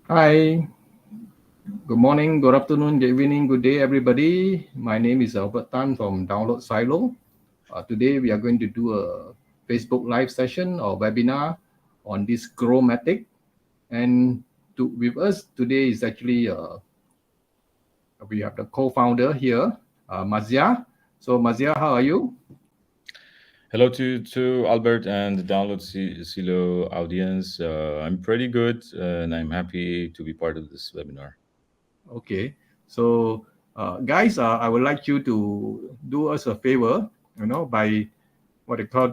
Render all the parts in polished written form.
Hi, good morning, good afternoon, good evening, good day, everybody. My name is Albert Tan from Download Silo. Today, we are going to do a Facebook Live session or webinar on this Growmatik. And with us today is actually we have the co-founder here, Maziar. So, Maziar, how are you? Hello to Albert and the Download Silo audience. I'm pretty good and I'm happy to be part of this webinar. Okay. So, guys, I would like you to do us a favor, by what they call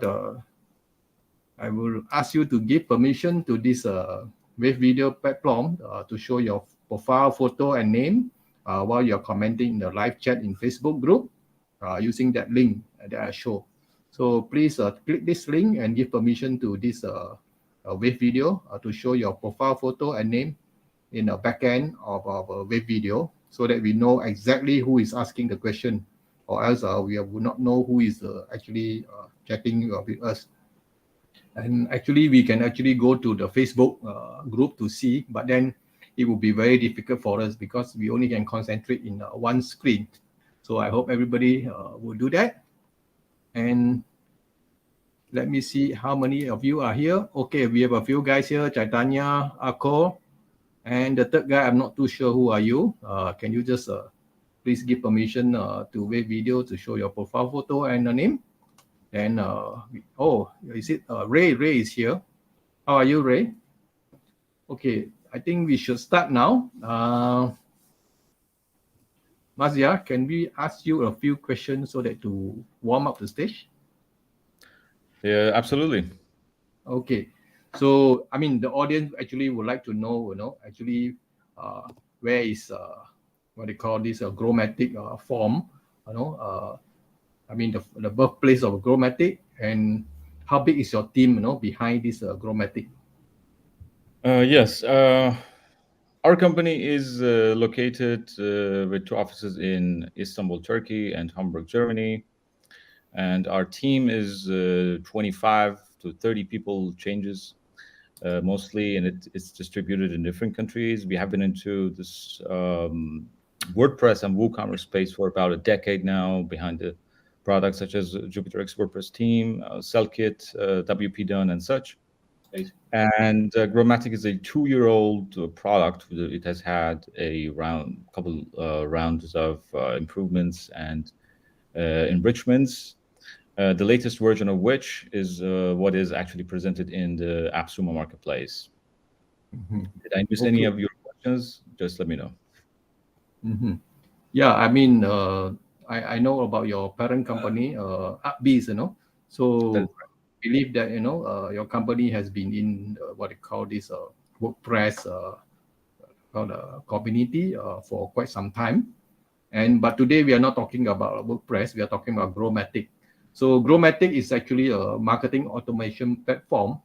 I will ask you to give permission to this wave video platform to show your profile photo and name while you're commenting in the live chat in Facebook group using that link that I show. So please click this link and give permission to this wave video to show your profile photo and name in the backend of our wave video so that we know exactly who is asking the question, or else we would not know who is actually chatting with us. And actually we can actually go to the Facebook group to see, but then it will be very difficult for us because we only can concentrate in one screen. So I hope everybody will do that. And let me see how many of you are here. Okay, we have a few guys here: Chaitanya, Ako, and the third guy, I'm not too sure who are you. Can you just please give permission to wave video to show your profile photo and the name? Then oh, is it Ray? Ray is here. How are you, Ray? Okay, I think we should start now. Mazia, can we ask you a few questions so that to warm up the stage? Yeah, absolutely. Okay, so I mean the audience actually would like to know, actually where is what they call this Growmatik form, you know, I mean the birthplace of Growmatik, and how big is your team, behind this Growmatik? Yes, our company is located with two offices in Istanbul, Turkey, and Hamburg, Germany. And our team is 25 to 30 people, changes mostly, and it's distributed in different countries. We have been into this WordPress and WooCommerce space for about a decade now, behind the products such as Jupyter X WordPress team, SellKit, WP Done, and such. And Growmatik is a 2-year-old product. It has had a couple rounds of improvements and enrichments. The latest version of which is what is actually presented in the AppSumo marketplace. Mhm. Did I miss any Okay. of your questions? Just let me know. Mhm. Yeah, I mean, I know about your parent company, Upbees, That's So believe that your company has been in what they call this WordPress called community for quite some time. But today we are not talking about WordPress. We are talking about Growmatik. So Growmatik is actually a marketing automation platform,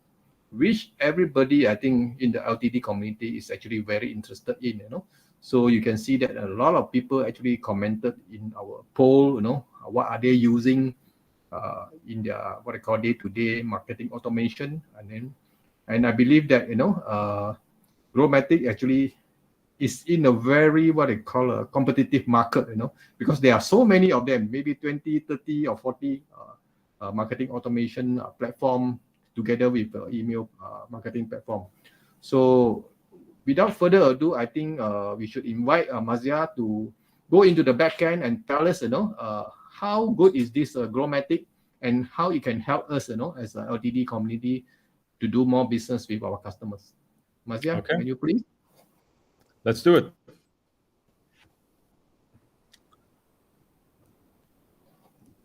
which everybody I think in the LTD community is actually very interested in. So you can see that a lot of people actually commented in our poll. What are they using in their what I call day-to-day marketing automation, and I believe that Growmatik actually is in a very what I call a competitive market, because there are so many of them, maybe 20, 30, or 40 marketing automation platform together with email marketing platform. So without further ado, I think we should invite Mazia to go into the backend and tell us, how good is this Growmatik and how it can help us, as a LTD community to do more business with our customers. Mazia, okay. can you please? Let's do it.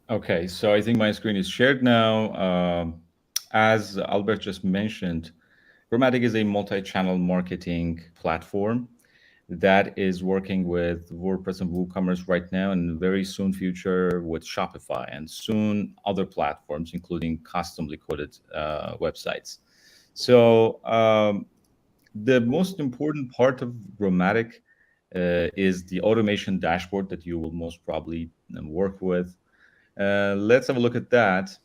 Okay, so I think my screen is shared now. As Albert just mentioned, Growmatik is a multi-channel marketing platform that is working with WordPress and WooCommerce right now, and very soon future with Shopify, and soon other platforms, including customly coded websites. So the most important part of Growmatik is the automation dashboard that you will most probably work with. Let's have a look at that.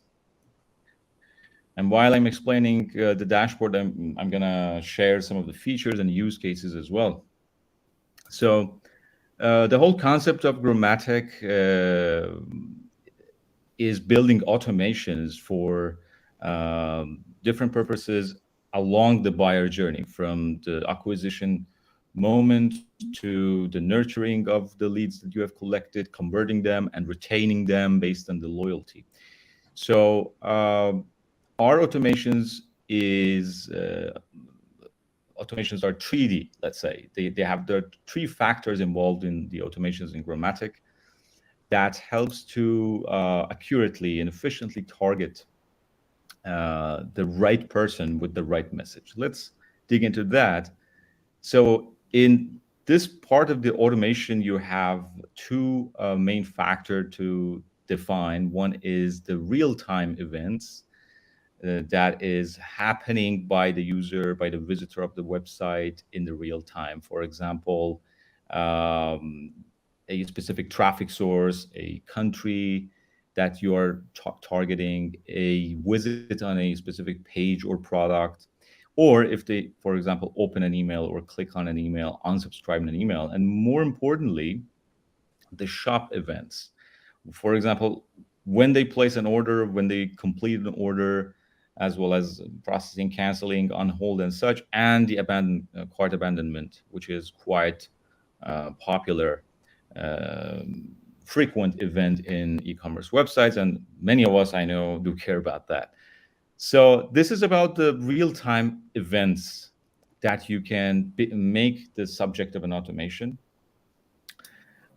And while I'm explaining the dashboard, I'm gonna share some of the features and use cases as well. So the whole concept of Growmatik is building automations for different purposes along the buyer journey, from the acquisition moment to the nurturing of the leads that you have collected, converting them, and retaining them based on the loyalty. So our automations are 3D, let's say. They have the three factors involved in the automations in Growmatik that helps to accurately and efficiently target the right person with the right message. Let's dig into that. So in this part of the automation, you have two main factor to define. One is the real-time events that is happening by the user, by the visitor of the website in the real time. For example, um, a specific traffic source, a country that you are targeting, a visit on a specific page or product, or if they, for example, open an email or click on an email, unsubscribe an email, and more importantly, the shop events. For example, when they place an order, when they complete an order, as well as processing, canceling, on hold, and such, and the cart abandonment, which is quite popular, um frequent event in e-commerce websites, and many of us I know do care about that. So this is about the real-time events that you can make the subject of an automation.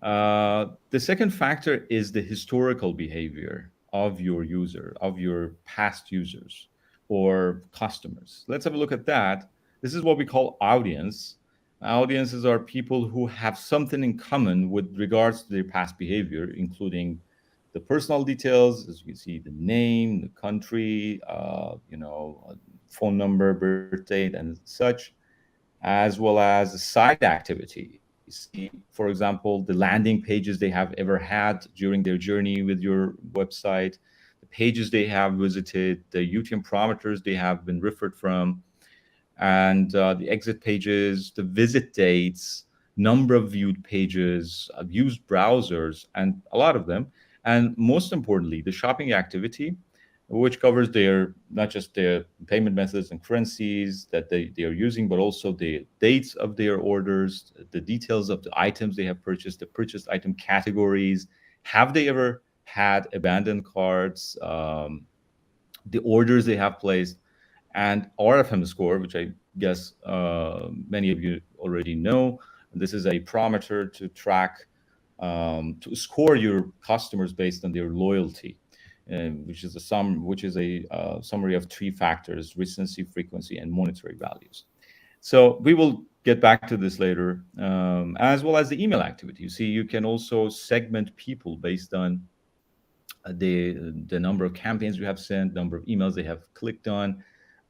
The second factor is the historical behavior of your user, of your past users or customers. Let's have a look at that. This is what we call audience. Audiences are people who have something in common with regards to their past behavior, including the personal details, as you can see, the name, the country, phone number, birth date, and such, as well as site activity. You see, for example, the landing pages they have ever had during their journey with your website, the pages they have visited, the UTM parameters they have been referred from, and the exit pages, the visit dates, number of viewed pages, used browsers, and a lot of them. And most importantly, the shopping activity, which covers their not just their payment methods and currencies that they are using, but also the dates of their orders, the details of the items they have purchased, the purchased item categories. Have they ever had abandoned carts? The orders they have placed, and RFM score, which I guess many of you already know. This is a parameter to track, to score your customers based on their loyalty, which is a summary of three factors: recency, frequency, and monetary values. So we will get back to this later, as well as the email activity. You see, you can also segment people based on the number of campaigns you have sent, number of emails they have clicked on,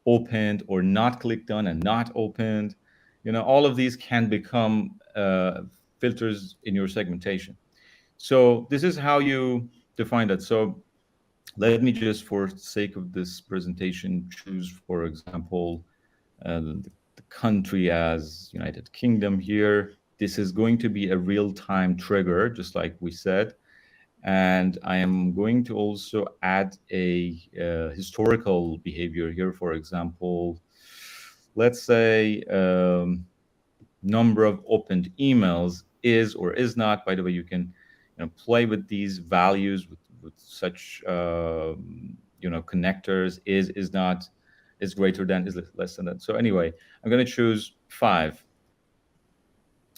opened or not clicked on, and not opened. All of these can become filters in your segmentation. So this is how you define that. So let me just, for sake of this presentation, choose, for example, the country as United Kingdom here. This is going to be a real-time trigger, just like we said. And I am going to also add a historical behavior here. For example, let's say number of opened emails is or is not. By the way, you can play with these values with such connectors. Is not, is greater than, is less than that. So anyway, I'm going to choose 5.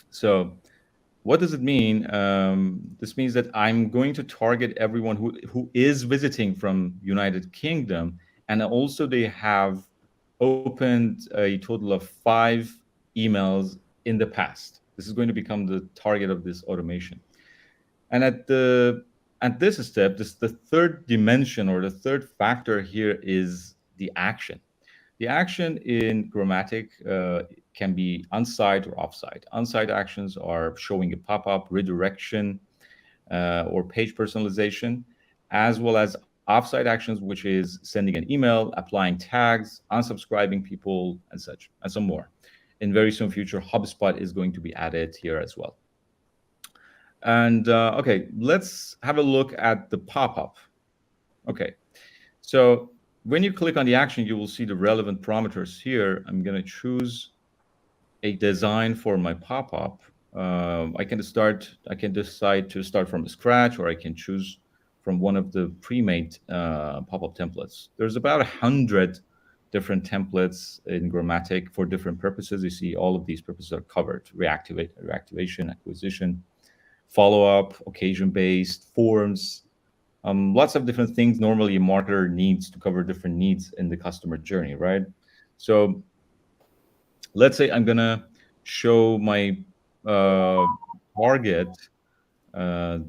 So what does it mean? This means that I'm going to target everyone who is visiting from United Kingdom, and also they have opened a total of 5 emails in the past. This is going to become the target of this automation. And at this step, the third dimension or the third factor here is the action. The action in Growmatik can be on-site or off-site. On-site actions are showing a pop-up, redirection, or page personalization, as well as offsite actions, which is sending an email, applying tags, unsubscribing people, and such, and some more. In very soon future, HubSpot is going to be added here as well. And okay, let's have a look at the pop-up. Okay, so when you click on the action, you will see the relevant parameters here. I'm going to choose a design for my pop-up. I can decide to start from scratch, or I can choose from one of the pre-made pop-up templates. There's about 100 different templates in Growmatik for different purposes. You see all of these purposes are covered: reactivation, acquisition, follow-up, occasion-based, forms, lots of different things normally a marketer needs to cover different needs in the customer journey, right? So let's say I'm gonna show my uh, target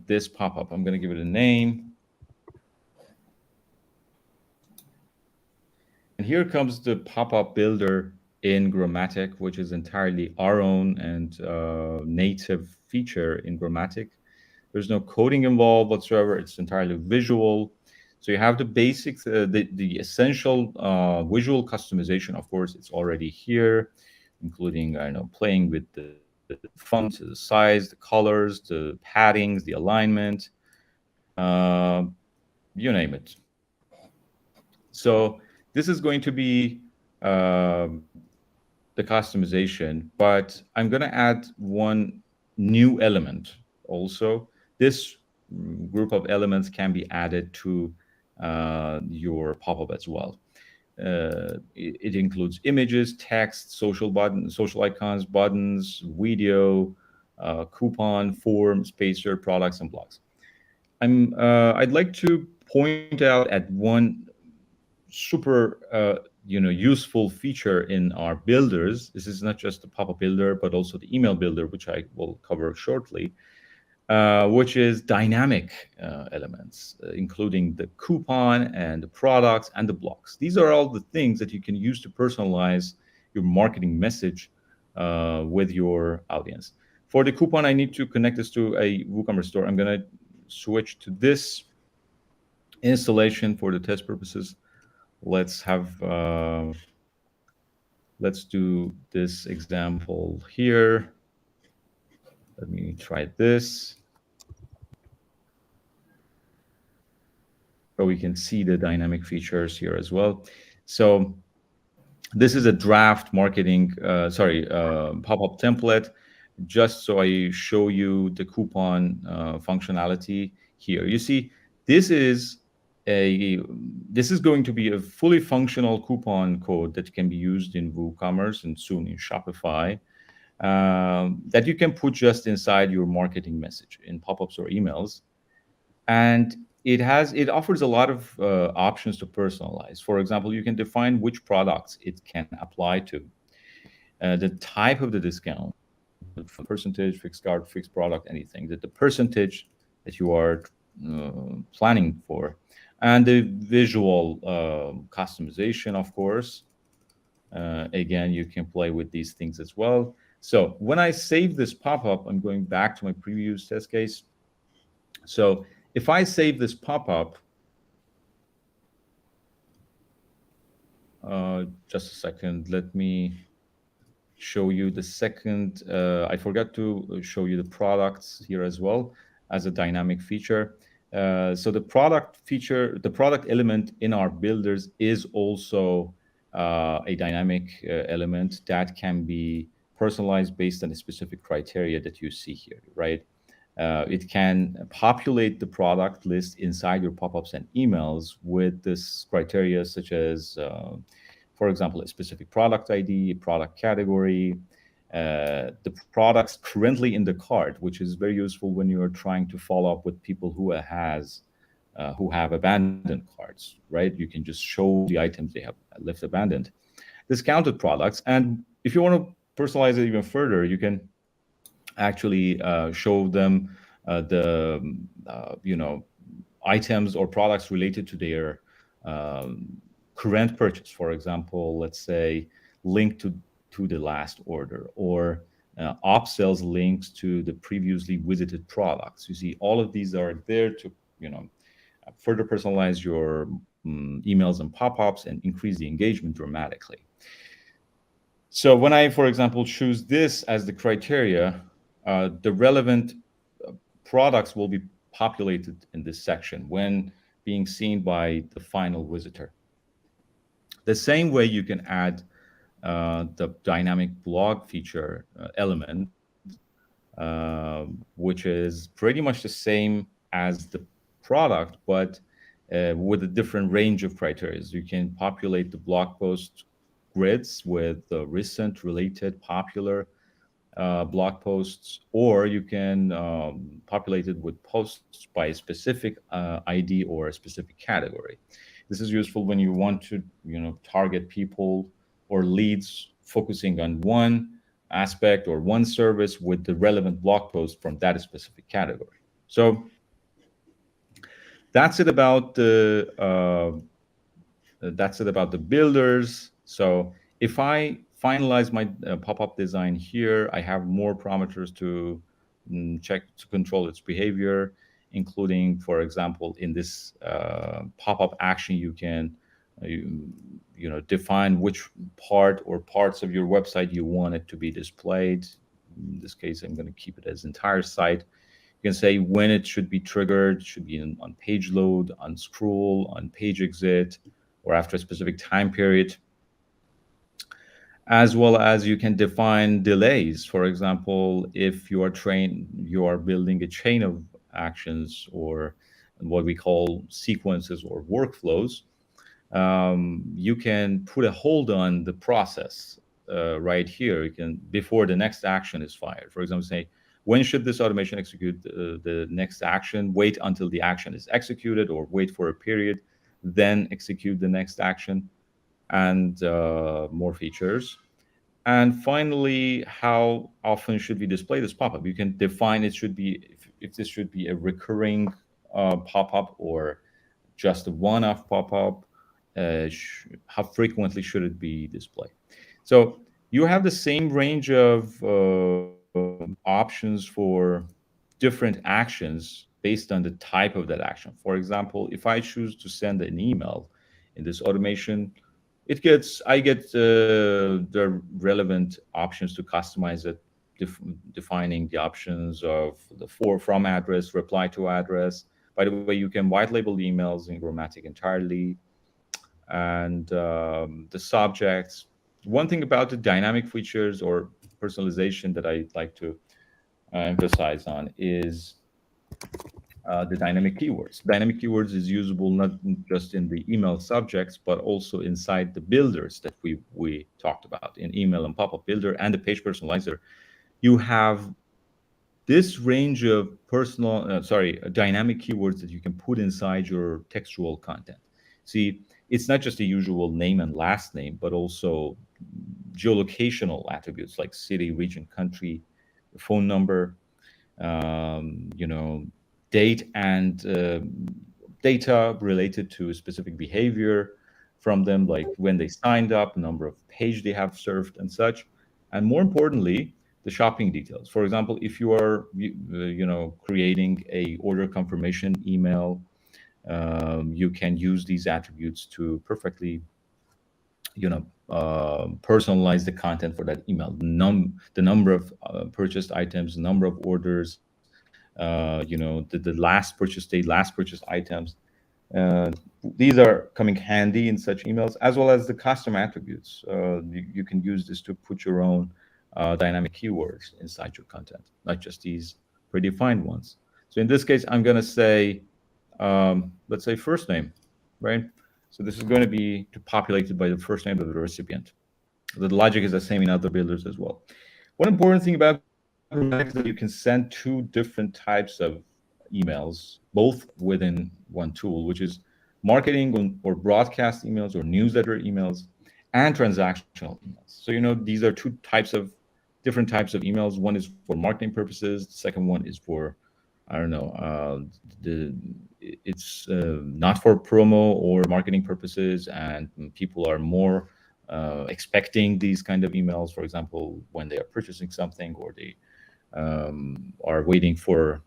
this pop-up. I'm gonna give it a name, and here comes the pop-up builder in Growmatik, which is entirely our own and native feature in Growmatik. There's no coding involved whatsoever. It's entirely visual. So you have the basics, the essential visual customization. Of course, it's already here, including I know playing with the font, the size, the colors, the paddings, the alignment, uh, you name it. So this is going to be the customization, but I'm going to add one new element also. This group of elements can be added to your pop-up as well. It includes images, text, social buttons, social icons, buttons, video, coupon, form, spacer, products, and blogs. I'd like to point out at one super useful feature in our builders. This is not just the pop-up builder, but also the email builder, which I will cover shortly, which is dynamic elements, including the coupon and the products and the blocks. These are all the things that you can use to personalize your marketing message with your audience. For the coupon, I need to connect this to a WooCommerce store. I'm going to switch to this installation for the test purposes. Let's have let's do this example here. Let me try this so we can see the dynamic features here as well. So this is a draft marketing pop-up template, just so I show you the coupon functionality here. You see, this is this is going to be a fully functional coupon code that can be used in WooCommerce and soon in Shopify, that you can put just inside your marketing message in pop-ups or emails. And it offers a lot of options to personalize. For example, you can define which products it can apply to, the type of the discount, percentage, fixed card, fixed product, anything, that the percentage that you are planning for, and the visual customization, of course. Again, you can play with these things as well. So when I save this pop-up, I'm going back to my previous test case. So if I save this pop-up, just a second, let me show you the second. I forgot to show you the products here as well as a dynamic feature. So the product feature, the product element in our builders is also a dynamic element that can be personalized based on a specific criteria that you see here, right? It can populate the product list inside your pop-ups and emails with this criteria, such as, for example, a specific product ID, product category, the products currently in the cart, which is very useful when you are trying to follow up with people who have abandoned carts, right? You can just show the items they have left abandoned. Discounted products, and if you want to personalize it even further, you can actually show them the items or products related to their um, current purchase. For example, let's say link to the last order, or upsells links to the previously visited products. You see, all of these are there to further personalize your emails and pop-ups, and increase the engagement dramatically. So when I, for example, choose this as the criteria, the relevant uh, products will be populated in this section when being seen by the final visitor. The same way you can add the dynamic blog feature element, which is pretty much the same as the product, but with a different range of criteria. You can populate the blog post grids with recent, related, popular blog posts, or you can populate it with posts by a specific ID or a specific category. This is useful when you want to, target people or leads focusing on one aspect or one service with the relevant blog post from that specific category. So that's it about the builders. So if I finalize my pop-up design here, I have more parameters to check to control its behavior, including, for example, in this pop-up action, you can define which part or parts of your website you want it to be displayed. In this case, I'm going to keep it as entire site. You can say when it should be triggered. It should be on page load, on scroll, on page exit, or after a specific time period, as well as you can define delays. For example, if you are building a chain of actions, or what we call sequences or workflows, you can put a hold on the process right here. You can, before the next action is fired. For example, say, when should this automation execute the next action? Wait until the action is executed, or wait for a period, then execute the next action, and more features. And finally, how often should we display this pop-up? You can define it should be, if this should be a recurring pop-up, or just a one-off pop-up. How frequently should it be displayed? So you have the same range of options for different actions based on the type of that action. For example, if I choose to send an email in this automation, I get the relevant options to customize it, defining the options of the from address, reply to address. By the way, you can white label the emails in Growmatik entirely, and the subjects. One thing about the dynamic features or personalization that I like to emphasize on is the dynamic keywords. Dynamic keywords is usable not just in the email subjects, but also inside the builders that we talked about in email and pop-up builder and the page personalizer. You have this range of dynamic keywords that you can put inside your textual content. See, it's not just the usual name and last name, but also geolocational attributes like city, region, country, phone number, you know, date, and data related to a specific behavior from them, like when they signed up, number of page they have served, and such. And more importantly, the shopping details. For example, if you are creating a order confirmation email, you can use these attributes to perfectly personalize the content for that email. The number of purchased items, number of orders, the last purchase date, last purchase items. Uh, these are coming handy in such emails, as well as the custom attributes. You can use this to put your own dynamic keywords inside your content, not just these predefined ones. So in this case, I'm going to say, let's say first name, right? So this is going to be populated by the first name of the recipient. The logic is the same in other builders as well. One important thing about Growmatik is that you can send two different types of emails, both within one tool, which is marketing or broadcast emails or newsletter emails, and transactional emails. So, these are two types of different types of emails. One is for marketing purposes. The second one is for, I don't know, the it's not for promo or marketing purposes, and people are more expecting these kind of emails. For example, when they are purchasing something, or they are waiting for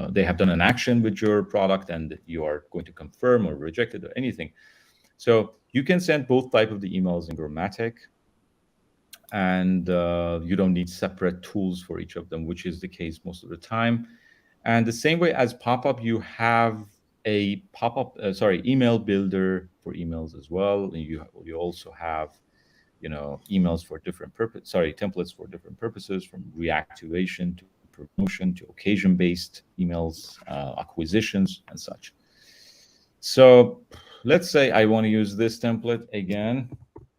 they have done an action with your product and you are going to confirm or reject it or anything. So you can send both type of the emails in Growmatik, and you don't need separate tools for each of them, which is the case most of the time. And the same way as pop-up, you have a pop-up, sorry, email builder for emails as well. And you also have, emails for different purpose, sorry, templates for different purposes, from reactivation to promotion to occasion-based emails, acquisitions, and such. So let's say I want to use this template again.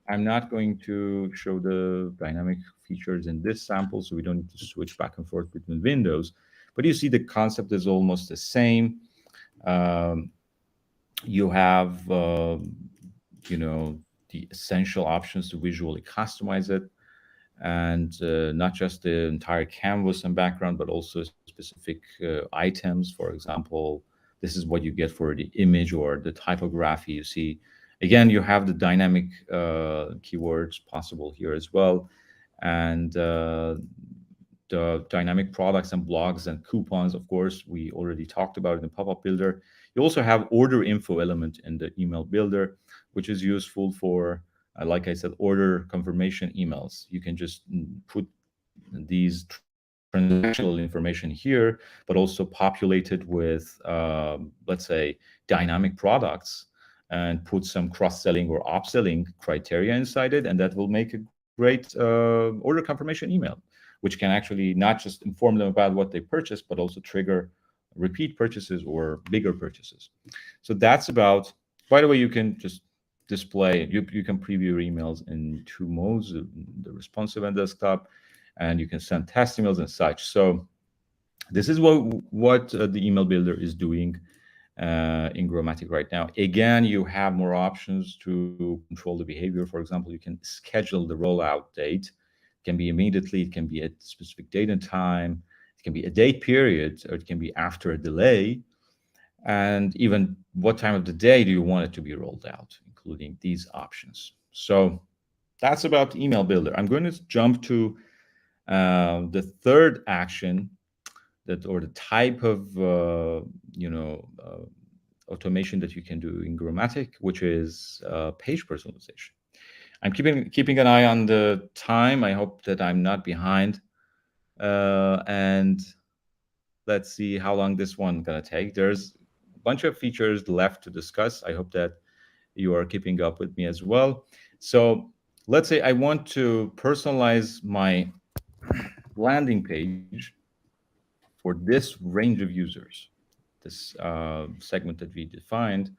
I'm not going to show the dynamic features in this sample, so we don't need to switch back and forth between windows. But you see the concept is almost the same. Um, you have, the essential options to visually customize it, and not just the entire canvas and background, but also specific items. For example, this is what you get for the image or the typography. You see, again, you have the dynamic keywords possible here as well, and the dynamic products and blogs and coupons. Of course, we already talked about it in the pop-up builder. You also have order info element in the email builder, which is useful for, like I said, order confirmation emails. You can just put these transactional information here, but also populate it with, let's say, dynamic products, and put some cross-selling or upselling criteria inside it, and that will make a great order confirmation email, which can actually not just inform them about what they purchased, but also trigger repeat purchases or bigger purchases. So that's about, by the way, you can just display, you can preview your emails in two modes, the responsive and desktop, and you can send test emails and such. So this is what the email builder is doing in Growmatik right now. Again, you have more options to control the behavior. For example, you can schedule the rollout date. It can be immediately, it can be at a specific date and time, it can be a date period, or it can be after a delay, and even what time of the day do you want it to be rolled out, including these options. So that's about email builder. I'm going to jump to the third action, that, or the type of automation that you can do in Growmatik, which is page personalization. I'm keeping an eye on the time. I hope that I'm not behind, and let's see how long this one gonna take. There's a bunch of features left to discuss. I hope that you are keeping up with me as well. So let's say I want to personalize my landing page for this range of users, this segment that we defined.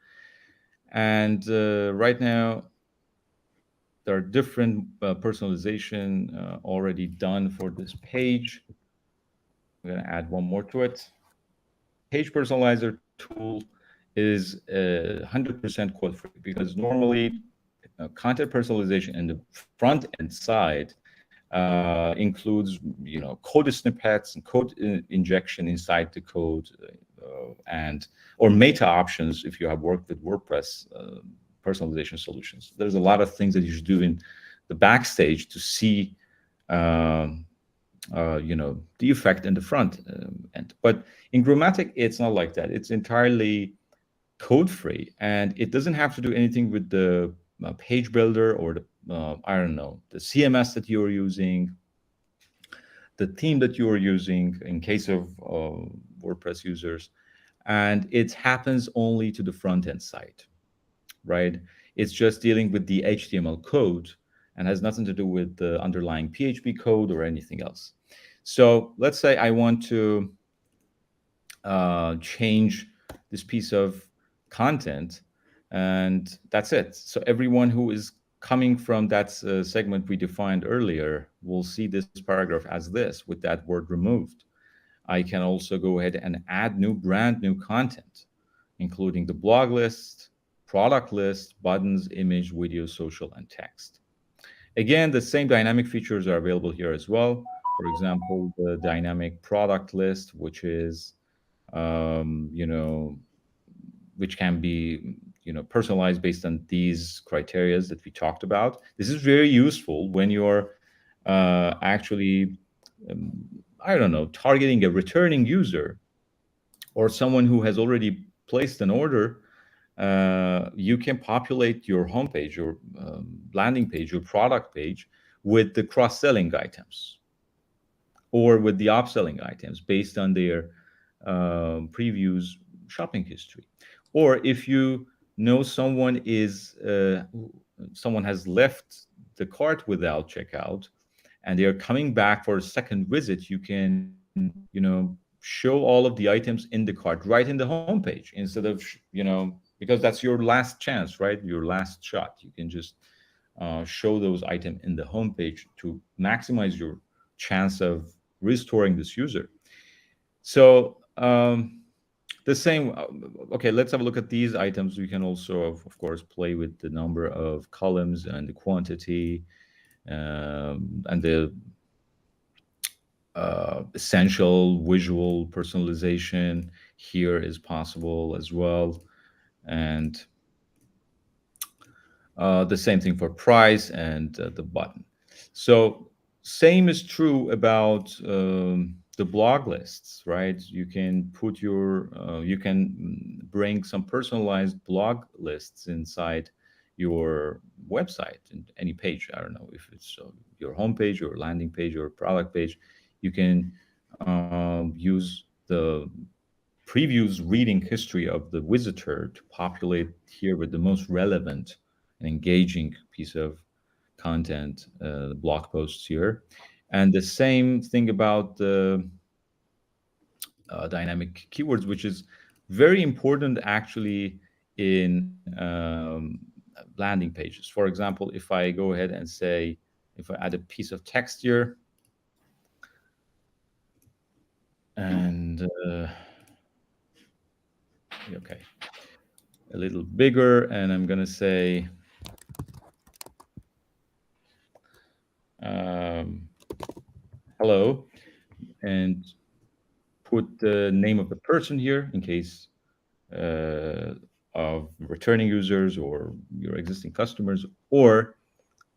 And right now, there are different personalization already done for this page. I'm going to add one more to it. Page personalizer tool is 100% code free, because normally content personalization in the front end side includes code snippets and code injection inside the code, and or meta options if you have worked with WordPress personalization solutions. There's a lot of things that you should do in the backstage to see the effect in the front end. But in Growmatik, it's not like that. It's entirely code free, and it doesn't have to do anything with the page builder or the I don't know, the CMS that you're using, the theme that you are using in case of WordPress users, and it happens only to the front end side, right? It's just dealing with the HTML code and has nothing to do with the underlying PHP code or anything else. So let's say I want to change this piece of content, and that's it. So everyone who is coming from that segment we defined earlier will see this paragraph as this, with that word removed. I can also go ahead and add brand new content, including the blog list, product list, buttons, image, video, social, and text. Again, the same dynamic features are available here as well. For example, the dynamic product list, which is, which can be, personalized based on these criteria that we talked about. This is very useful when you're actually, um, I don't know, targeting a returning user or someone who has already placed an order, you can populate your homepage, your landing page, your product page with the cross-selling items or with the upselling items based on their previous shopping history. Or if you know someone has left the cart without checkout and they are coming back for a second visit, you can, show all of the items in the cart right in the homepage instead of, because that's your last chance, right? Your last shot. You can just show those items in the homepage to maximize your chance of restoring this user. So the same. Okay, let's have a look at these items. We can also, of course, play with the number of columns and the quantity and the essential visual personalization here is possible as well. And the same thing for price and the button. So same is true about the blog lists, right? You can bring some personalized blog lists inside your website and any page. I don't know if it's your homepage or landing page or product page. You can use the previous reading history of the visitor to populate here with the most relevant and engaging piece of content, the blog posts here. And the same thing about the dynamic keywords, which is very important actually in landing pages. For example, if I go ahead and say, if I add a piece of text here and okay, a little bigger, and I'm gonna say um, hello, and put the name of the person here in case uh, of returning users or your existing customers, or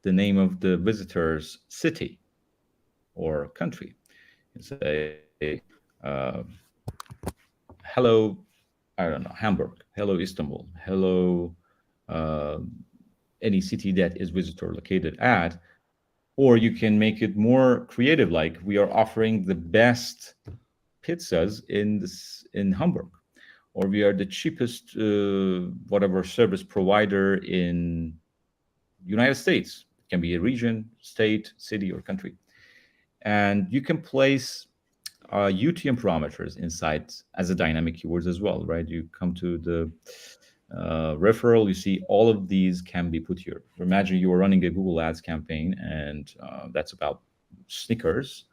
the name of the visitor's city or country. And say, hello, I don't know, Hamburg, hello, Istanbul, hello, uh, any city that is visitor located at. Or you can make it more creative, like we are offering the best pizzas in Hamburg, or we are the cheapest whatever service provider in United States. It can be a region, state, city, or country. And you can place UTM parameters inside as a dynamic keywords as well, right? You come to the referral, you see all of these can be put here. Imagine you are running a Google Ads campaign, and that's about sneakers,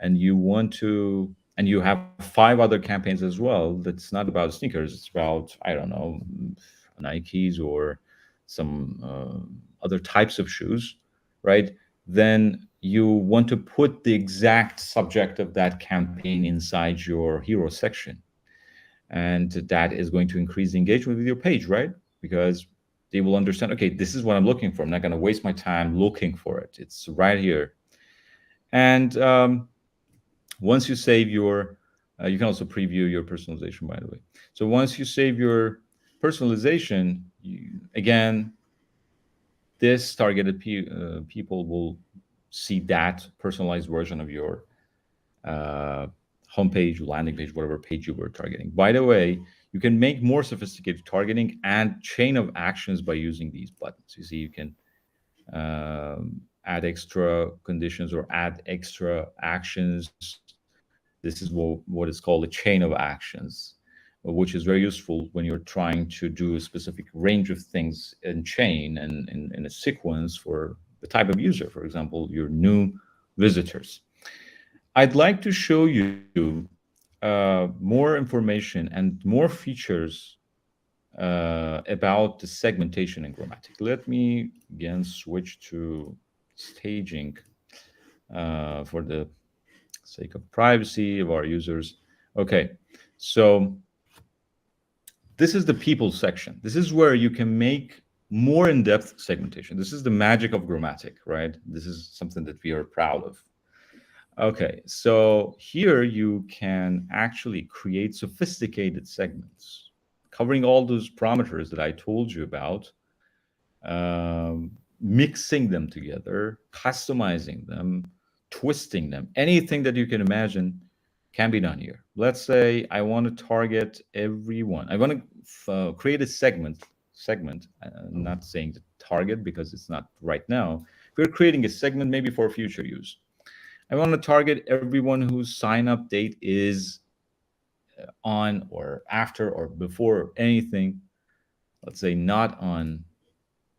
and you have five other campaigns as well that's not about sneakers. It's about, I don't know, Nikes or some other types of shoes, right? Then you want to put the exact subject of that campaign inside your hero section, and that is going to increase the engagement with your page, right? Because they will understand, okay, this is what I'm looking for. I'm not going to waste my time looking for it. It's right here. And once you save your, you can also preview your personalization, by the way. So once you save your personalization, again, this targeted people will see that personalized version of your uh, homepage, landing page, whatever page you were targeting. By the way, you can make more sophisticated targeting and chain of actions by using these buttons. You see, you can add extra conditions or add extra actions. This is what is called a chain of actions, which is very useful when you're trying to do a specific range of things in chain and in a sequence for the type of user, for example, your new visitors. I'd like to show you more information and more features about the segmentation in Growmatik. Let me again switch to staging for the sake of privacy of our users. Okay, so this is the people section. This is where you can make more in-depth segmentation. This is the magic of Growmatik, right? This is something that we are proud of. Okay, so here you can actually create sophisticated segments covering all those parameters that I told you about, mixing them together, customizing them, twisting them. Anything that you can imagine can be done here. Let's say I want to target everyone. I want to create a segment. I'm not saying the target because it's not right now. We're creating a segment maybe for future use. I want to target everyone whose sign up date is on or after or before anything. Let's say not on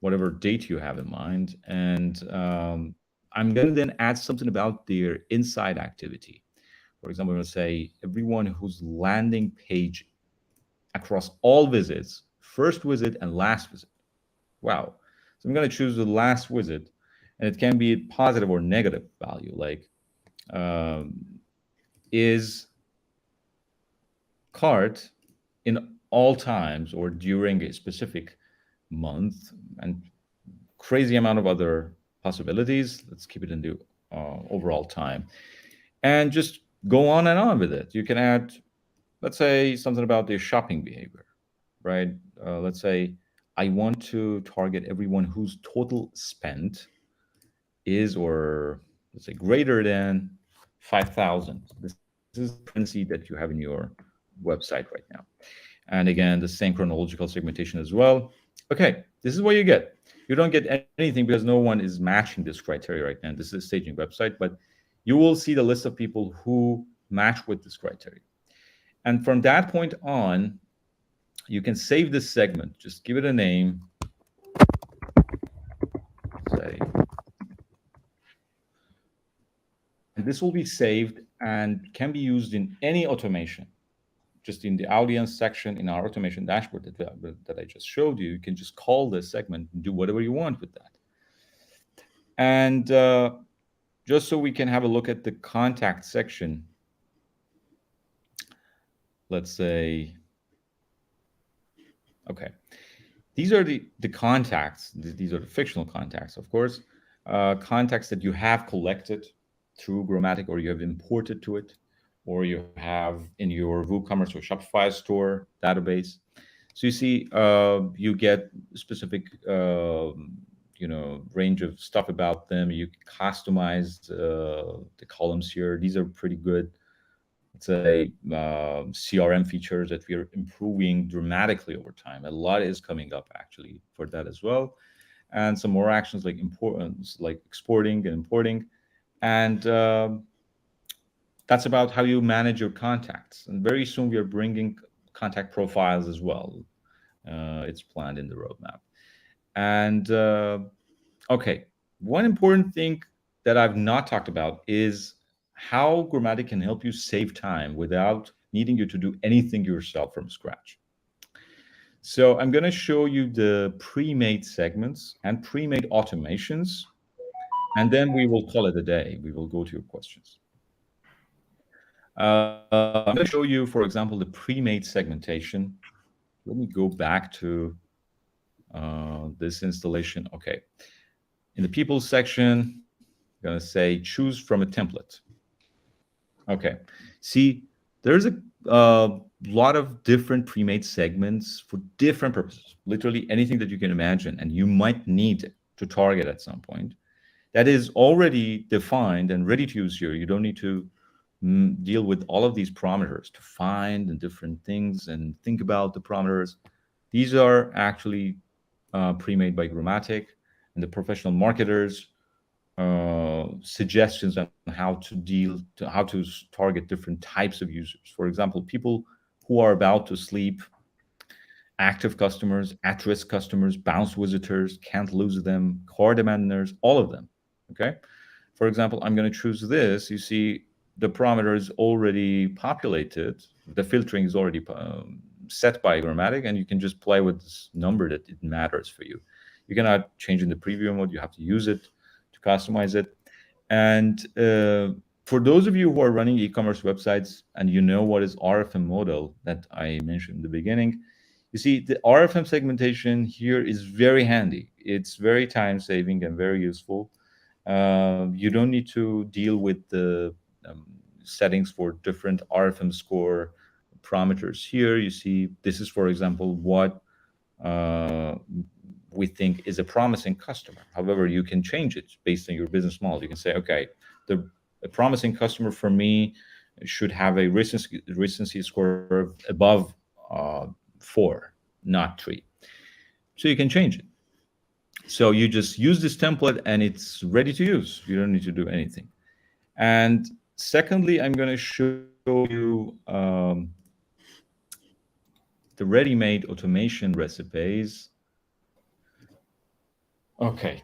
whatever date you have in mind. And I'm going to then add something about their inside activity. For example, I'm going to say everyone whose landing page across all visits, first visit and last visit. Wow. So I'm going to choose the last visit, and it can be a positive or negative value, like um, is cart in all times or during a specific month, and crazy amount of other possibilities. Let's keep it in the overall time and just go on and on with it. You can add, let's say, something about their shopping behavior, right? Let's say I want to target everyone whose total spend is, or let's say, greater than 5,000. This is the currency that you have in your website right now. And again, the same chronological segmentation as well. Okay, this is what you get. You don't get anything because no one is matching this criteria right now. This is a staging website, but you will see the list of people who match with this criteria. And from that point on, you can save this segment. Just give it a name, say, and this will be saved and can be used in any automation. Just in the audience section in our automation dashboard that I just showed you, you can just call this segment and do whatever you want with that. And just so we can have a look at the contact section, let's say, okay, these are the contacts. These are the fictional contacts, of course, contacts that you have collected through Growmatik or you have imported to it, or you have in your WooCommerce or Shopify store database. So you see, you get specific, range of stuff about them. You customize the columns here. These are pretty good. Let's say CRM features that we are improving dramatically over time. A lot is coming up actually for that as well, and some more actions like importance, like exporting and importing, and that's about how you manage your contacts. And very soon we are bringing contact profiles as well. It's planned in the roadmap. And okay, one important thing that I've not talked about is how Growmatik can help you save time without needing you to do anything yourself from scratch. So I'm going to show you the pre-made segments and pre-made automations, and then we will call it a day. We will go to your questions. I'm going to show you, for example, the pre-made segmentation. Let me go back to this installation. Okay. In the people section, I'm going to say choose from a template. Okay. See, there's a lot of different pre-made segments for different purposes. Literally anything that you can imagine and you might need to target at some point. That is already defined and ready to use here. You don't need to deal with all of these parameters to find and different things and think about the parameters. These are actually pre-made by Growmatik, and the professional marketers suggestions on how to deal to how to target different types of users. For example, people who are about to sleep, active customers, at-risk customers, bounce visitors, can't lose them, core demanders, all of them. Okay. For example, I'm going to choose this. You see, the parameter is already populated. The filtering is already set by Growmatik, and you can just play with this number that it matters for you. You cannot change in the preview mode. You have to use it to customize it. And for those of you who are running e-commerce websites and you know what is RFM model that I mentioned in the beginning, you see the RFM segmentation here is very handy. It's very time saving and very useful. You don't need to deal with the settings for different RFM score parameters. Here you see this is, for example, what uh, we think is a promising customer. However, you can change it based on your business model. You can say, okay, a promising customer for me should have a recency score of above 4, not 3. So you can change it. So you just use this template and it's ready to use. You don't need to do anything. And secondly, I'm going to show you the ready-made automation recipes. Okay,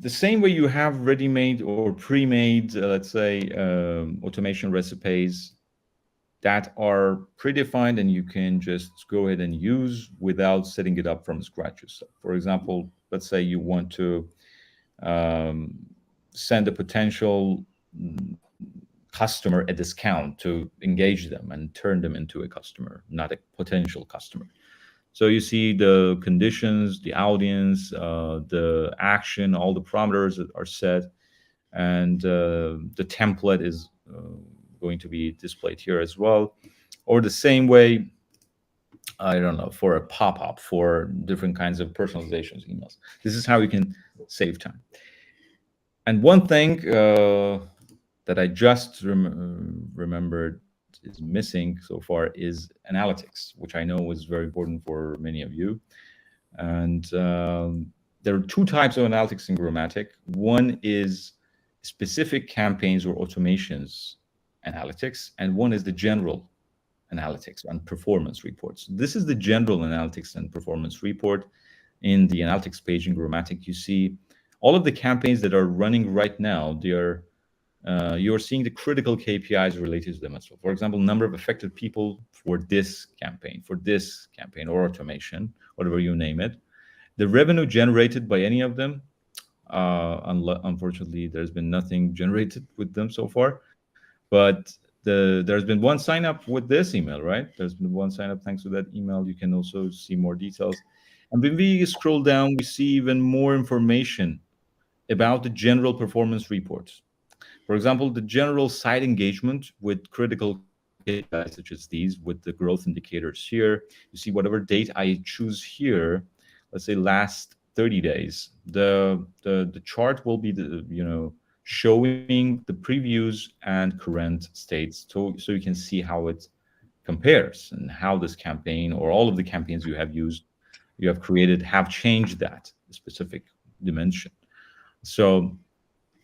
the same way you have ready-made or pre-made, let's say, automation recipes that are predefined and you can just go ahead and use without setting it up from scratch yourself. For example, let's say you want to um, send a potential customer a discount to engage them and turn them into a customer, not a potential customer. So you see the conditions, the audience, the action, all the parameters that are set, and the template is going to be displayed here as well. Or the same way, I don't know, for a pop-up, for different kinds of personalizations emails. This is how you can save time. And one thing that I just remembered is missing so far is analytics, which I know is very important for many of you. And there are two types of analytics in Growmatik. One is specific campaigns or automations analytics, and one is the general analytics and performance reports. This is the general analytics and performance report. In the analytics page in Growmatik, you see all of the campaigns that are running right now. They are you're seeing the critical KPIs related to them as well. For example, number of affected people for this campaign, or automation, whatever you name it. The revenue generated by any of them, unfortunately, there's been nothing generated with them so far. But there's been one sign up with this email, right? There's been one sign up thanks to that email. You can also see more details. And when we scroll down, we see even more information about the general performance reports. For example, the general site engagement with critical KPIs such as these, with the growth indicators here. You see whatever date I choose here, let's say last 30 days, the chart will be showing the previews and current states, so you can see how it compares and how this campaign or all of the campaigns you have created have changed that specific dimension. So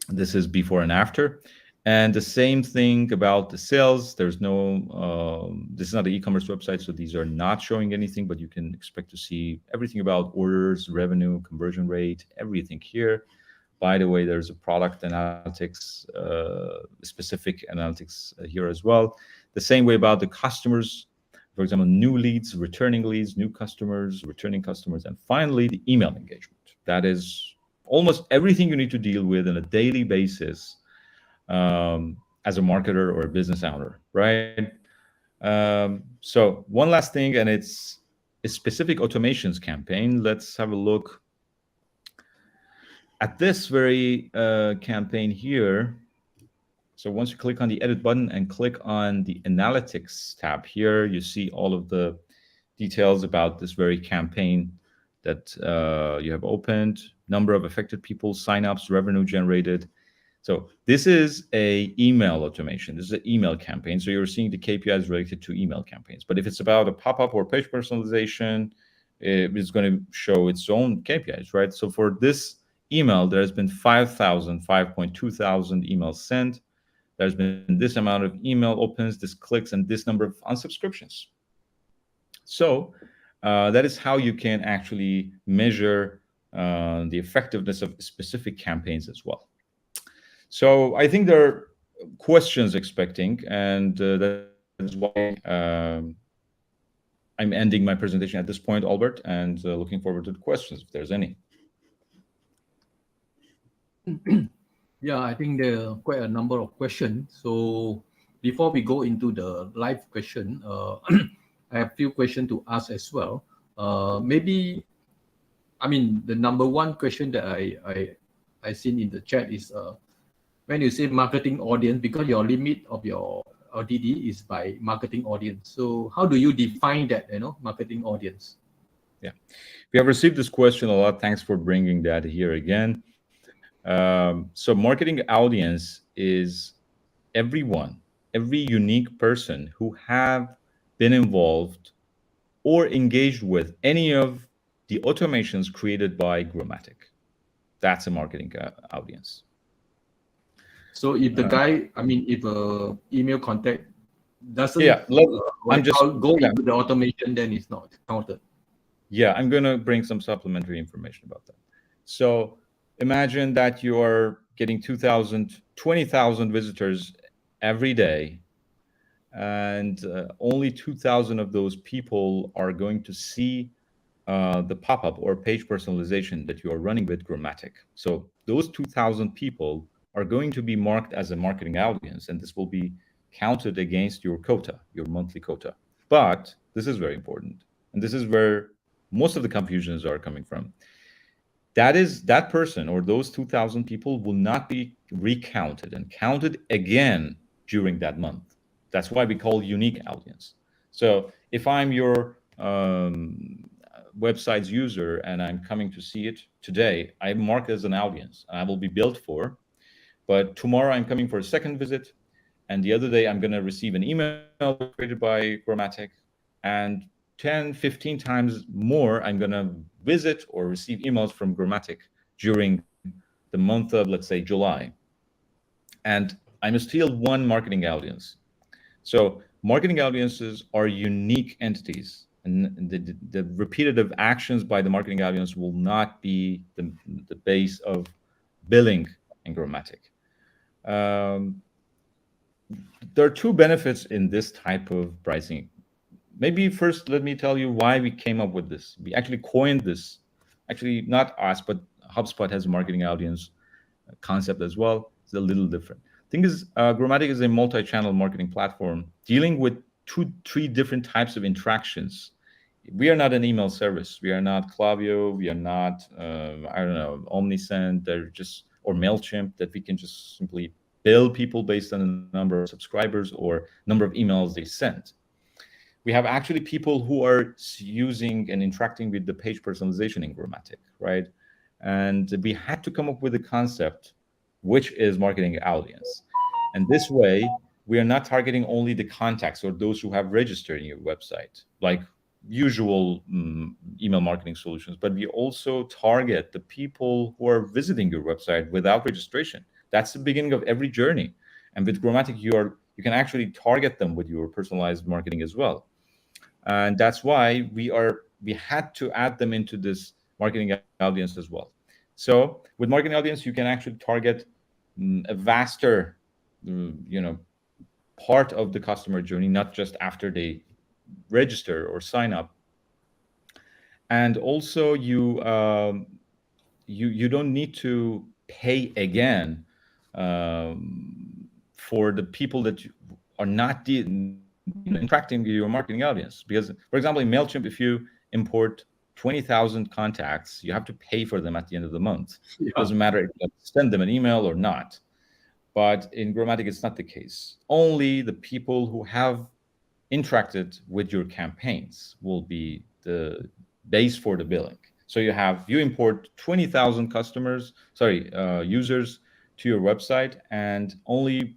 this is before and after. And the same thing about the sales. There's no, this is not an e-commerce website, so these are not showing anything, but you can expect to see everything about orders, revenue, conversion rate, everything here. By the way, there's a product analytics, specific analytics here as well. The same way about the customers, for example, new leads, returning leads, new customers, returning customers, and finally the email engagement. That is almost everything you need to deal with on a daily basis as a marketer or a business owner, right? So one last thing, and it's a specific automations campaign. Let's have a look at this very campaign here. So once you click on the edit button and click on the analytics tab here, you see all of the details about this very campaign that you have opened, number of affected people, signups, revenue generated. So this is a email automation. This is an email campaign. So you're seeing the KPIs related to email campaigns. But if it's about a pop-up or page personalization, it's going to show its own KPIs, right? So for this email, there's been 5.2 thousand emails sent. There's been this amount of email opens, this clicks, and this number of unsubscriptions. So that is how you can actually measure the effectiveness of specific campaigns as well. So I think there are questions expecting, and that is why I'm ending my presentation at this point, Albert, and looking forward to the questions if there's any. Yeah, I think there are quite a number of questions. So before we go into the live question, I have a few questions to ask as well. Maybe, I mean, the number one question that I seen in the chat is, when you say marketing audience, because your limit of your LTD is by marketing audience. So how do you define that, marketing audience? Yeah, we have received this question a lot. Thanks for bringing that here again. So marketing audience is everyone, every unique person who have been involved or engaged with any of the automations created by Growmatik. That's a marketing audience. So if the guy, I mean, if a email contact doesn't Yeah, let, what I I'm just call go yeah, into the automation, then it's not counted. yeah, I'm gonna bring some supplementary information about that. So imagine that you're getting 2,000, 20,000 visitors every day, and only 2,000 of those people are going to see the pop-up or page personalization that you are running with Growmatik. So those 2,000 people are going to be marked as a marketing audience, and this will be counted against your quota, your monthly quota. But this is very important, and this is where most of the confusions are coming from. That person or those 2,000 people will not be recounted and counted again during that month. That's why we call unique audience. So if I'm your website's user and I'm coming to see it today, I mark as an audience and I will be billed for. But tomorrow I'm coming for a second visit, and the other day I'm going to receive an email that was created by Growmatik, and 10, 15 times more I'm going to visit or receive emails from Growmatik during the month of, let's say, July. And I'm still one marketing audience. So marketing audiences are unique entities, and the repetitive actions by the marketing audience will not be the base of billing in Growmatik. Um, there are two benefits in this type of pricing. Maybe first, let me tell you why we came up with this. We actually coined this. Actually, not us, but HubSpot has a marketing audience concept as well. It's a little different. Thing is, Growmatik is a multi-channel marketing platform dealing with two, three different types of interactions. We are not an email service. We are not Klaviyo. We are not, I don't know, Omnisend. They're just or Mailchimp that we can just simply bill people based on the number of subscribers or number of emails they sent. We have actually people who are using and interacting with the page personalization in Growmatik, right? And we had to come up with a concept, which is marketing audience. And this way, we are not targeting only the contacts or those who have registered in your website, like usual email marketing solutions, but we also target the people who are visiting your website without registration. That's the beginning of every journey. And with Growmatik, you can actually target them with your personalized marketing as well. And that's why we had to add them into this marketing audience as well. So with marketing audience, you can actually target a vaster you know part of the customer journey, not just after they register or sign up. And also you don't need to pay again for the people that are not interacting with your marketing audience. Because, for example, in Mailchimp, if you import 20,000 contacts, you have to pay for them at the end of the month. Yeah. Doesn't matter if you send them an email or not. But in Growmatik, it's not the case. Only the people who have interacted with your campaigns will be the base for the billing. So you import 20,000 users to your website, and only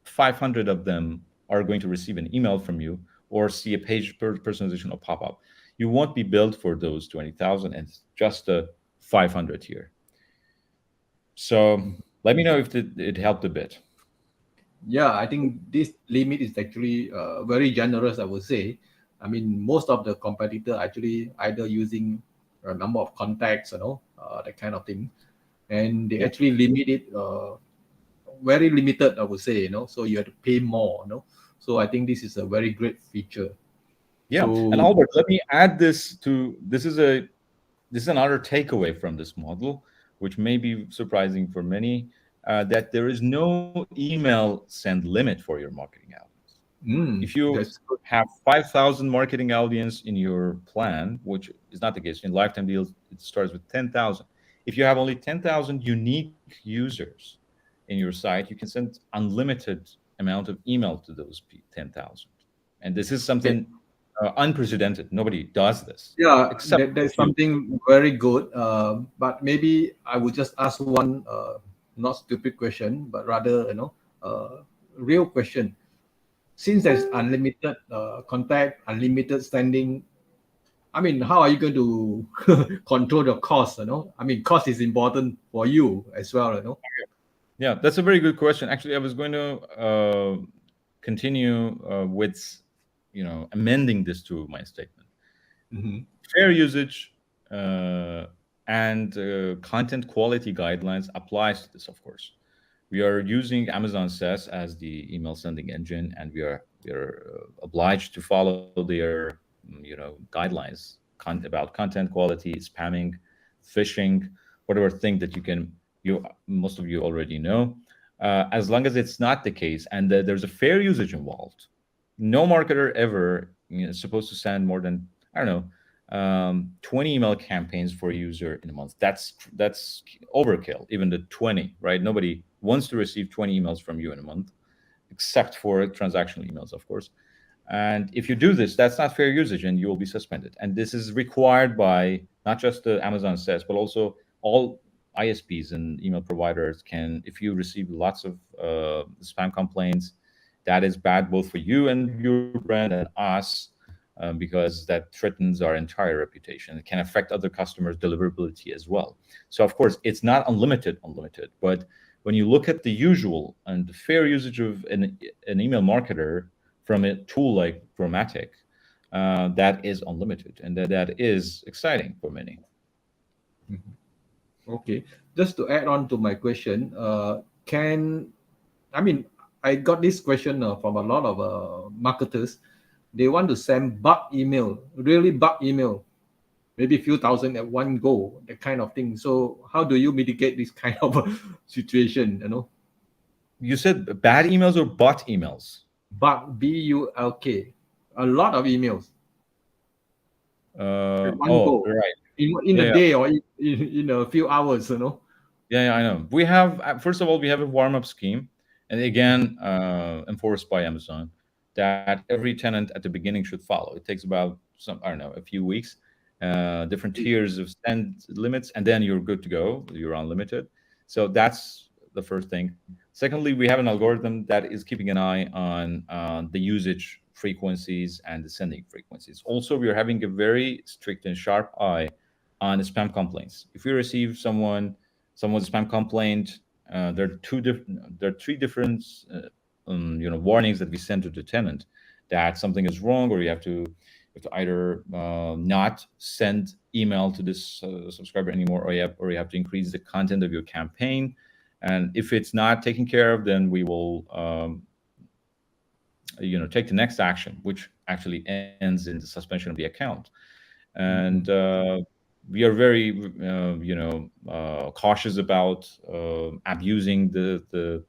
500 of them are going to receive an email from you or see a page personalization or pop up. You won't be billed for those 20,000, and just the 500 here. So let me know if it helped a bit. Yeah, I think this limit is actually very generous, I would say. I mean, most of the competitor actually either using a number of contacts, that kind of thing, and they Yeah. actually limit it very limited, I would say, so you have to pay more, So I think this is a very great feature. Yeah. And So, Albert, let me add this to this is another takeaway from this model, which may be surprising for many, that there is no email send limit for your marketing audience. If you that's good. have 5,000 marketing audience in your plan, which is not the case in lifetime deals, it starts with 10,000. If you have only 10,000 unique users, in your site, you can send unlimited amount of email to those 10,000. And this is Okay. something unprecedented. Nobody does this Yeah, except that's you. something very good. But maybe I would just ask one not stupid question, but rather real question. Since there's unlimited contact, unlimited standing, I mean, how are you going to control the cost? I mean, cost is important for you as well. Yeah, that's a very good question. Actually, I was going to continue with, amending this to my statement. Mm-hmm. Fair usage uh, and content quality guidelines applies to this, of course. We are using Amazon SaaS as the email sending engine, and we are obliged to follow their guidelines about content quality, spamming, phishing, whatever thing that you most of you already know. As long as it's not the case, and there's a fair usage involved, no marketer ever is supposed to send more than, I don't know, 20 email campaigns for a user in a month. That's overkill. Even the 20, right? Nobody wants to receive 20 emails from you in a month, except for transactional emails, of course. And if you do this, that's not fair usage, and you will be suspended. And this is required by not just the Amazon says, but also all ISPs and email providers can. If you receive lots of spam complaints, that is bad both for you and your brand and us, because that threatens our entire reputation. It can affect other customers' deliverability as well. So of course, it's not unlimited, but when you look at the usual and the fair usage of an email marketer from a tool like Growmatik, that is unlimited, and that is exciting for many. Okay. Just to add on to my question, can I mean I got this question from a lot of marketers. They want to send bulk email, really bulk email, maybe a few thousand at one go, that kind of thing. So how do you mitigate this kind of situation? You said bad emails or bot emails? Bulk, bulk, a lot of emails at one Oh, go right. in a Yeah, yeah. day or in a few hours. Yeah, yeah, I know. We have, first of all, we have a warm up scheme, and again, enforced by Amazon, that every tenant at the beginning should follow. It takes about I don't know, a few weeks, different tiers of send limits, and then you're good to go. You're unlimited. So that's the first thing. Secondly, we have an algorithm that is keeping an eye on the usage frequencies and the sending frequencies. Also, we are having a very strict and sharp eye on spam complaints. If we receive someone's spam complaint, there are three different warnings that we send to the tenant that something is wrong, or you have to either not send email to this subscriber anymore, or you have to increase the content of your campaign. And if it's not taken care of, then we will take the next action, which actually ends in the suspension of the account. And Mhm. we are very cautious about abusing the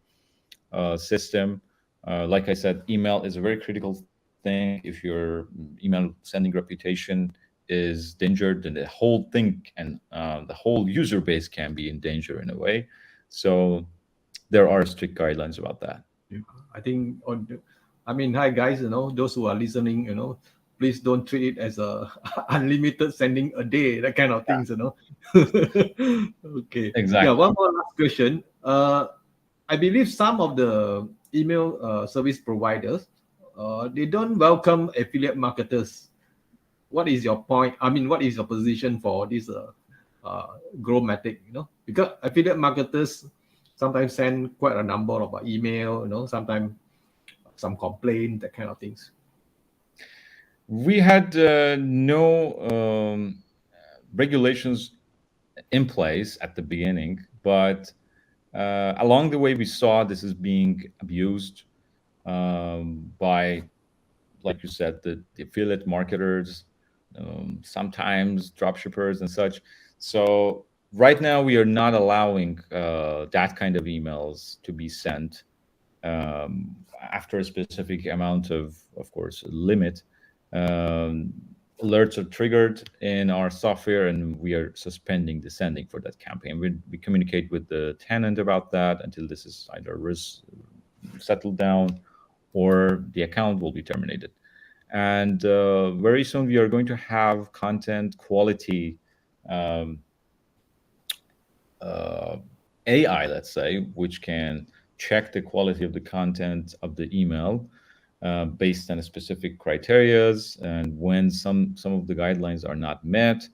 system. Like I said, email is a very critical thing. If your email sending reputation is endangered, then the whole thing and the whole user base can be in danger in a way. So there are strict guidelines about that. Yeah, I think I mean, hi guys, those who are listening, please don't treat it as a unlimited sending a day, that kind of things. Okay. Yeah, Exactly. one more last question. I believe some of the email service providers, they don't welcome affiliate marketers. What is your point? I mean, what is your position for this Growmatik? Because affiliate marketers sometimes send quite a number of email. Sometimes some complaint, that kind of things. We had no regulations in place at the beginning, but along the way we saw this is being abused by, like you said, the affiliate marketers, sometimes dropshippers and such. So right now we are not allowing that kind of emails to be sent after a specific amount of course, limit. Um, alerts are triggered in our software, and we are suspending the sending for that campaign. We communicate with the tenant about that until this is either settled down or the account will be terminated. And very soon we are going to have content quality um, uh, AI, let's say, which can check the quality of the content of the email based on specific criterias, and when some of the guidelines are not met,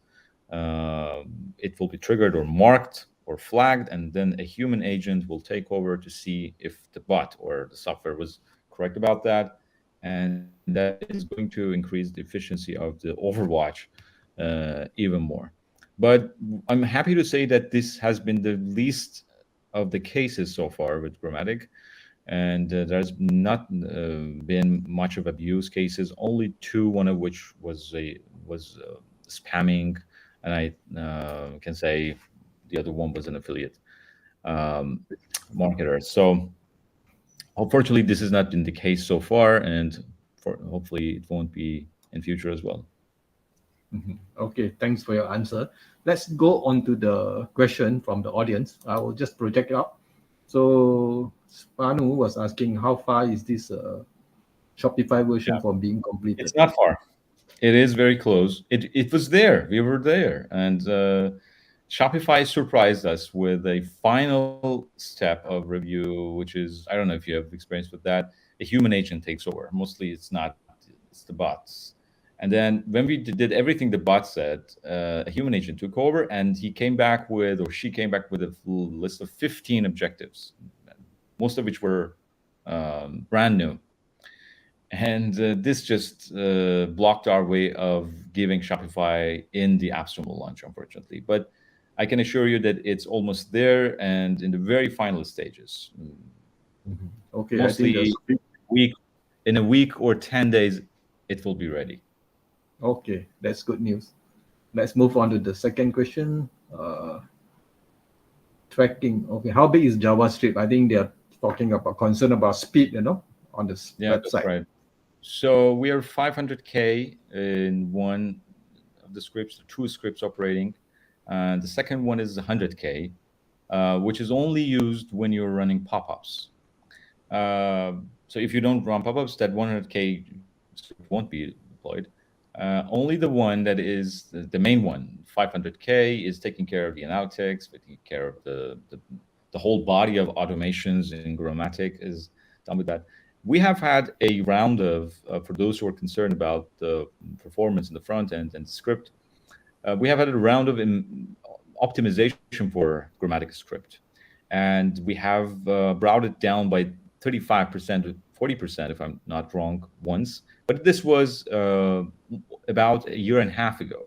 uh, it will be triggered or marked or flagged, and then a human agent will take over to see if the bot or the software was correct about that, and that is going to increase the efficiency of the Overwatch even more. But I'm happy to say that this has been the least of the cases so far with Growmatik, and there's not been much of abuse cases. Only two, one of which was spamming, and I can say the other one was an affiliate um, marketer. So unfortunately, this has not been the case so far, and hopefully it won't be in future as well. Okay, thanks for your answer. Let's go on to the question from the audience. I will just project it out. So Spanu was asking, how far is this Shopify version Yeah, from being completed? it's not far. It is very close. It was there. We were there, and Shopify surprised us with a final step of review, which is, I don't know if you have experience with that. A human agent takes over. Mostly, it's not. It's the bots. And then when we did everything the bot said, a human agent took over, and he came back with, or she came back with a full list of 15 objectives, most of which were brand new, and this just blocked our way of giving Shopify in the App Store launch, unfortunately. But I can assure you that it's almost there and in the very final stages. Okay, I think Mostly week in a week or 10 days, it will be ready. okay, that's good news. Let's move on to the second question. Tracking. Okay, how big is JavaScript? I think they are talking about concern about speed, on this Yeah, that's website. right. So we are 500K in one of the scripts, two scripts operating. And the second one is 100K, which is only used when you're running pop-ups. So if you don't run pop-ups, that 100K script won't be deployed. Only the one that is the main one, 500K, is taking care of the analytics, taking care of the whole body of automations in Growmatik is done with that. We have had a round of, for those who are concerned about the performance in the front end and the script, we have had a round of optimization for Growmatik script, and we have brought it down by 35% to 40%, if I'm not wrong, once. But this was about a year and a half ago.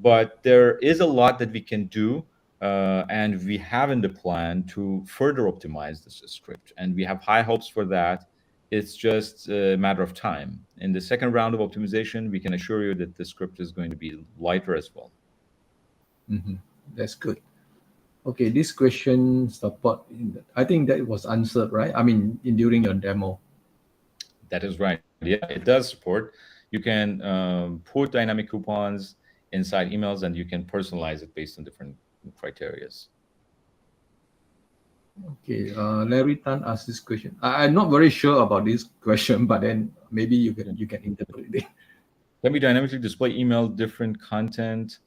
But there is a lot that we can do, and we have in the plan to further optimize this script, and we have high hopes for that. It's just a matter of time. In the second round of optimization, we can assure you that the script is going to be lighter as well. Mhm. That's good. Okay, this question support. I think that was answered, right? I mean, during your demo. That is right. Yeah, it does support. You can put dynamic coupons inside emails, and you can personalize it based on different criterias. Okay, Larry Tan asked this question. I'm not very sure about this question, but then maybe you can interpret it. Can we dynamically display email different content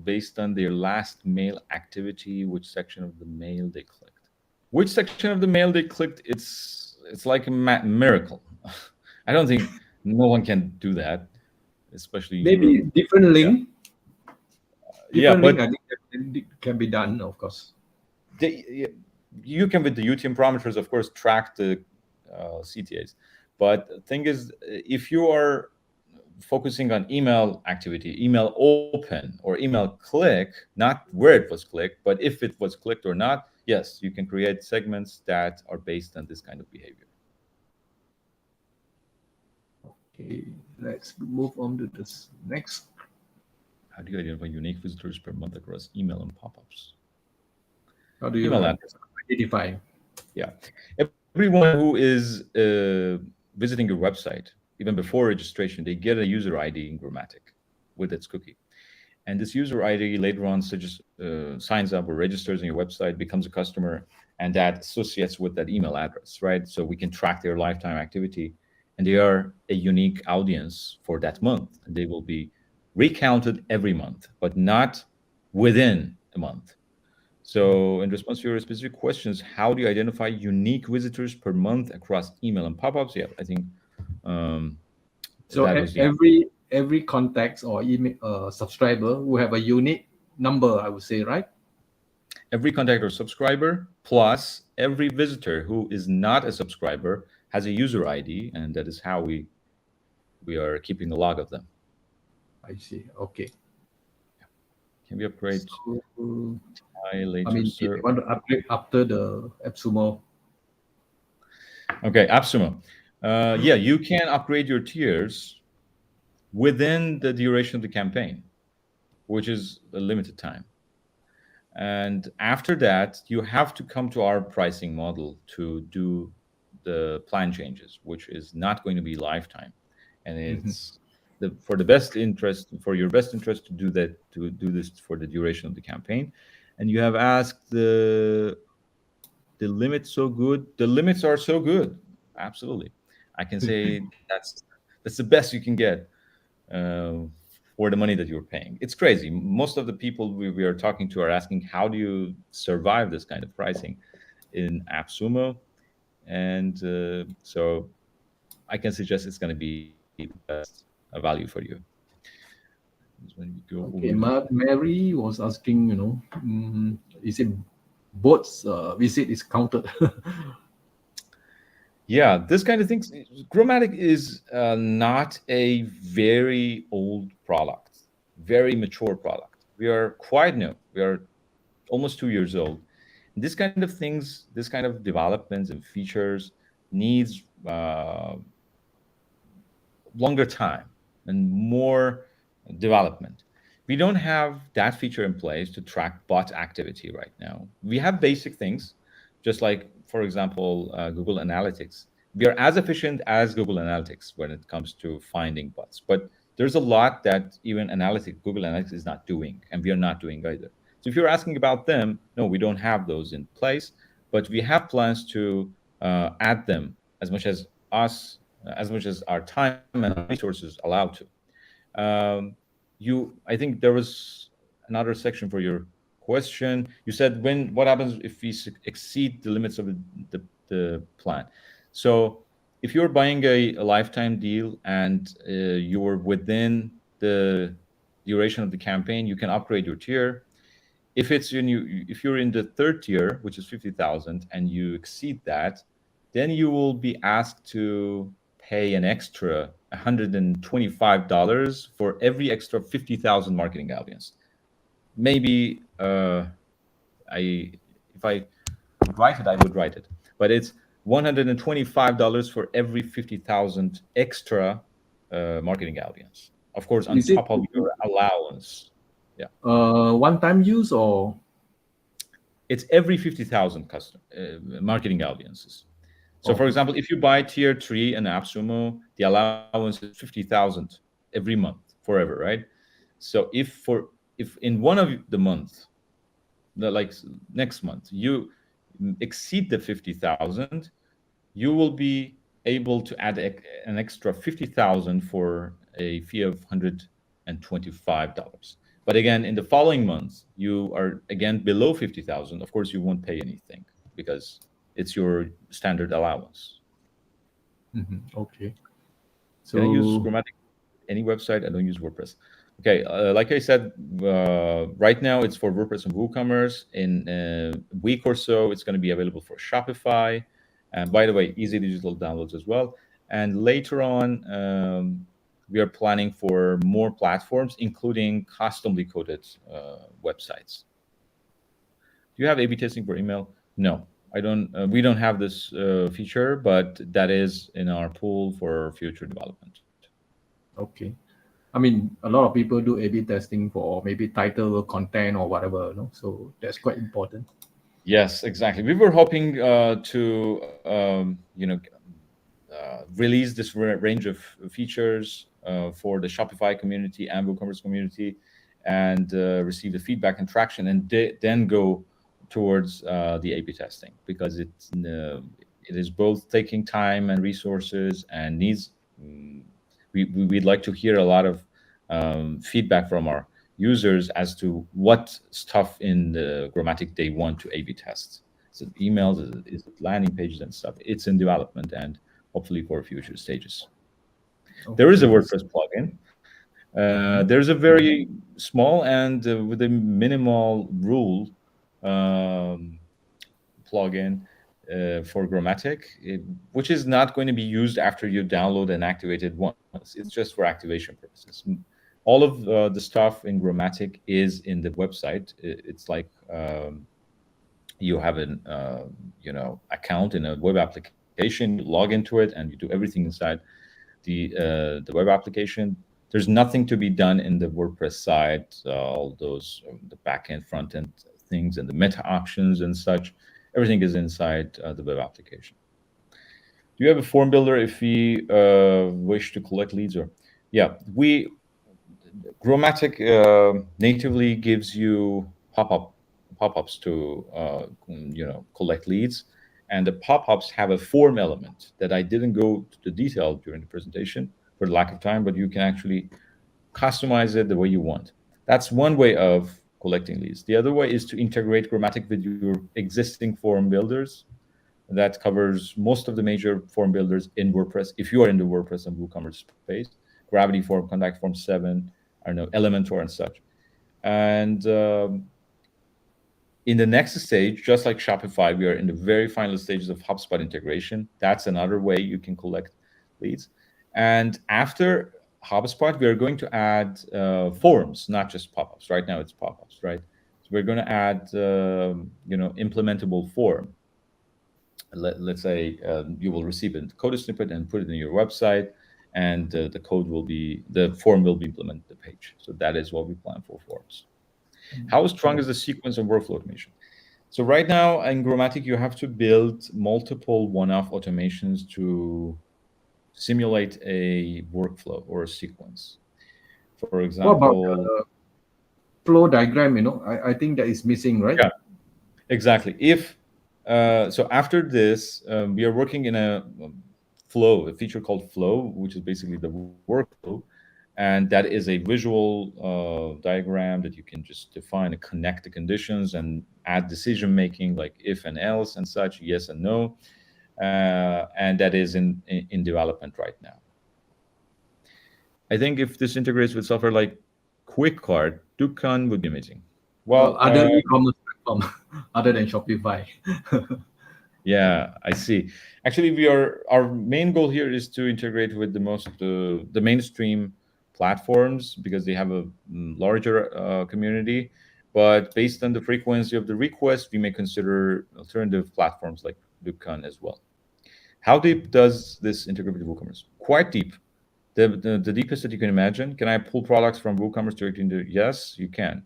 based on their last mail activity, which section of the mail they clicked? Which section of the mail they clicked? It's like a miracle. I don't think no one can do that, especially Europe. Maybe different Yeah, link. yeah, Different link. but I think that can be done, of course. they, you can with the UTM parameters, of course, track the CTAs. But the thing is, if you are focusing on email activity, email open, or email click, not where it was clicked, but if it was clicked or not, yes, you can create segments that are based on this kind of behavior. Okay, let's move on to this next. How do you identify unique visitors per month across email and pop-ups? How do you Email address. identify? Yeah. Everyone who is visiting your website, even before registration, they get a user ID in Growmatik with its cookie. And this user ID later on signs up or registers on your website, becomes a customer, and that associates with that email address, right? So we can track their lifetime activity, and they are a unique audience for that month. And they will be recounted every month, but not within a month. So, in response to your specific questions, how do you identify unique visitors per month across email and pop-ups? Yeah, I think um, So that was the answer. every contact or email subscriber will have a unique number, I would say, right? Every contact or subscriber plus every visitor who is not a subscriber has a user ID, and that is how we are keeping a log of them. I see. Okay. Can we upgrade So I I later, mean, if sir? you want to upgrade after the AppSumo, Okay, AppSumo. Yeah, you can upgrade your tiers within the duration of the campaign, which is a limited time. And after that, you have to come to our pricing model to do the plan changes, which is not going to be lifetime. And mhm. it's for the best interest, for your best interest to do that, to do this for the duration of the campaign. And you have asked the limits so good. The limits are so good. Absolutely. I can say that's the best you can get uh, for the money that you're paying. It's crazy. Most of the people we are talking to are asking, how do you survive this kind of pricing in AppSumo? And so I can suggest it's going to be the best value for you. When we go Okay. over the Mary was asking, is it boats visit is counted? Yeah, this kind of things. Growmatik is not a very old product, very mature product. We are quite new. We are almost 2 years old. This kind of things, this kind of developments and features needs longer time and more development. We don't have that feature in place to track bot activity right now. We have basic things, just like, for example, Google Analytics. We are as efficient as Google Analytics when it comes to finding bots, but there's a lot that even Google Analytics is not doing, and we are not doing either. So if you're asking about them, no, we don't have those in place, but we have plans to add them as much as as much as our time and our resources allow to. You, I think there was another section for your question. You said what happens if we exceed the limits of the plan. So if you're buying a lifetime deal and you're within the duration of the campaign, you can upgrade your tier. If you're in the third tier, which is 50,000, and you exceed that, then you will be asked to pay an extra $125 for every extra 50,000 marketing audience. Maybe if I would write it, I would write it, but it's $125 for every 50,000 extra marketing audience. Of course, on Is it top of your allowance. Yeah. one time use or It's every 50,000 custom marketing audiences. So, for okay? example, if you buy tier 3 and AppSumo, the allowance is 50,000 every month forever, right? So if in one of the month, like next month, you exceed the 50,000, you will be able to add an extra 50,000 for a fee of $125. But again, in the following months, you are again below 50,000. Of course, you won't pay anything because it's your standard allowance. Okay. Can I use So Growmatik any website? I don't use WordPress. Okay, like I said, right now it's for WordPress and WooCommerce. In a week or so, it's going to be available for Shopify. And by the way, easy digital downloads as well. And later on, we are planning for more platforms, including customly coded websites. Do you have A/B testing for email? No, I don't. We don't have this feature, but that is in our pool for future development. okay. I mean, a lot of people do A/B testing for maybe title or content or whatever, So that's quite important. Yes, exactly. We were hoping to, release this range of features for the Shopify community and WooCommerce community, and receive the feedback and traction, and then go towards the A/B testing, because it is both taking time and resources and needs. mm, we'd like to hear a lot of feedback from our users as to what stuff in the Growmatik they want to A/B test. Is it emails? Is it landing pages and stuff? It's in development and hopefully for future stages. There is a Okay. WordPress plugin. Mhm. There's a very small and with a minimal rule um, plugin for Growmatik, which is not going to be used after you download and activate it once. It's just for activation purposes. All of the stuff in Growmatik is in the website. It's like you have an account in a web application. You log into it and you do everything inside the web application. There's nothing to be done in the WordPress side. All those the backend, front end things, and the meta options and such. Everything is inside the web application. Do you have a form builder if we wish to collect leads? Or yeah, we Growmatik natively gives you pop-ups to collect leads, and the pop-ups have a form element that I didn't go to the detail during the presentation for the lack of time, but you can actually customize it the way you want. That's one way of collecting leads. The other way is to integrate Growmatik with your existing form builders. That covers most of the major form builders in WordPress. If you are in the WordPress and WooCommerce space, Gravity Form, Contact Form 7, I don't know, Elementor and such. And in the next stage, just like Shopify, we are in the very final stages of HubSpot integration. That's another way you can collect leads. And after HubSpot, we are going to add forms, not just pop-ups. Right now, it's pop-ups, right? So we're going to add, implementable form. Let's say you will receive a code snippet and put it in your website, and the form will be implemented the page. So that is what we plan for forms. How strong is the sequence of workflow automation? So right now in Growmatik, you have to build multiple one-off automations to simulate a workflow or a sequence. For What about example, the flow diagram? I think that is missing, right? yeah, exactly. If so, after this, we are working in a feature called Flow, which is basically the workflow, and that is a visual diagram that you can just define and connect the conditions and add decision making, like if and else and such, yes and no, and that is in development right now. I think if this integrates with software like QuickCart, Dukkan would be amazing. Well, Other e-commerce platform other than Shopify. yeah, I see. Actually, our main goal here is to integrate with the mainstream platforms because they have a larger community. But based on the frequency of the request, we may consider alternative platforms like Dukkan as well. How deep does this integrate with WooCommerce? Quite deep. The deepest that you can imagine. Can I pull products from WooCommerce directly into? Yes, you can.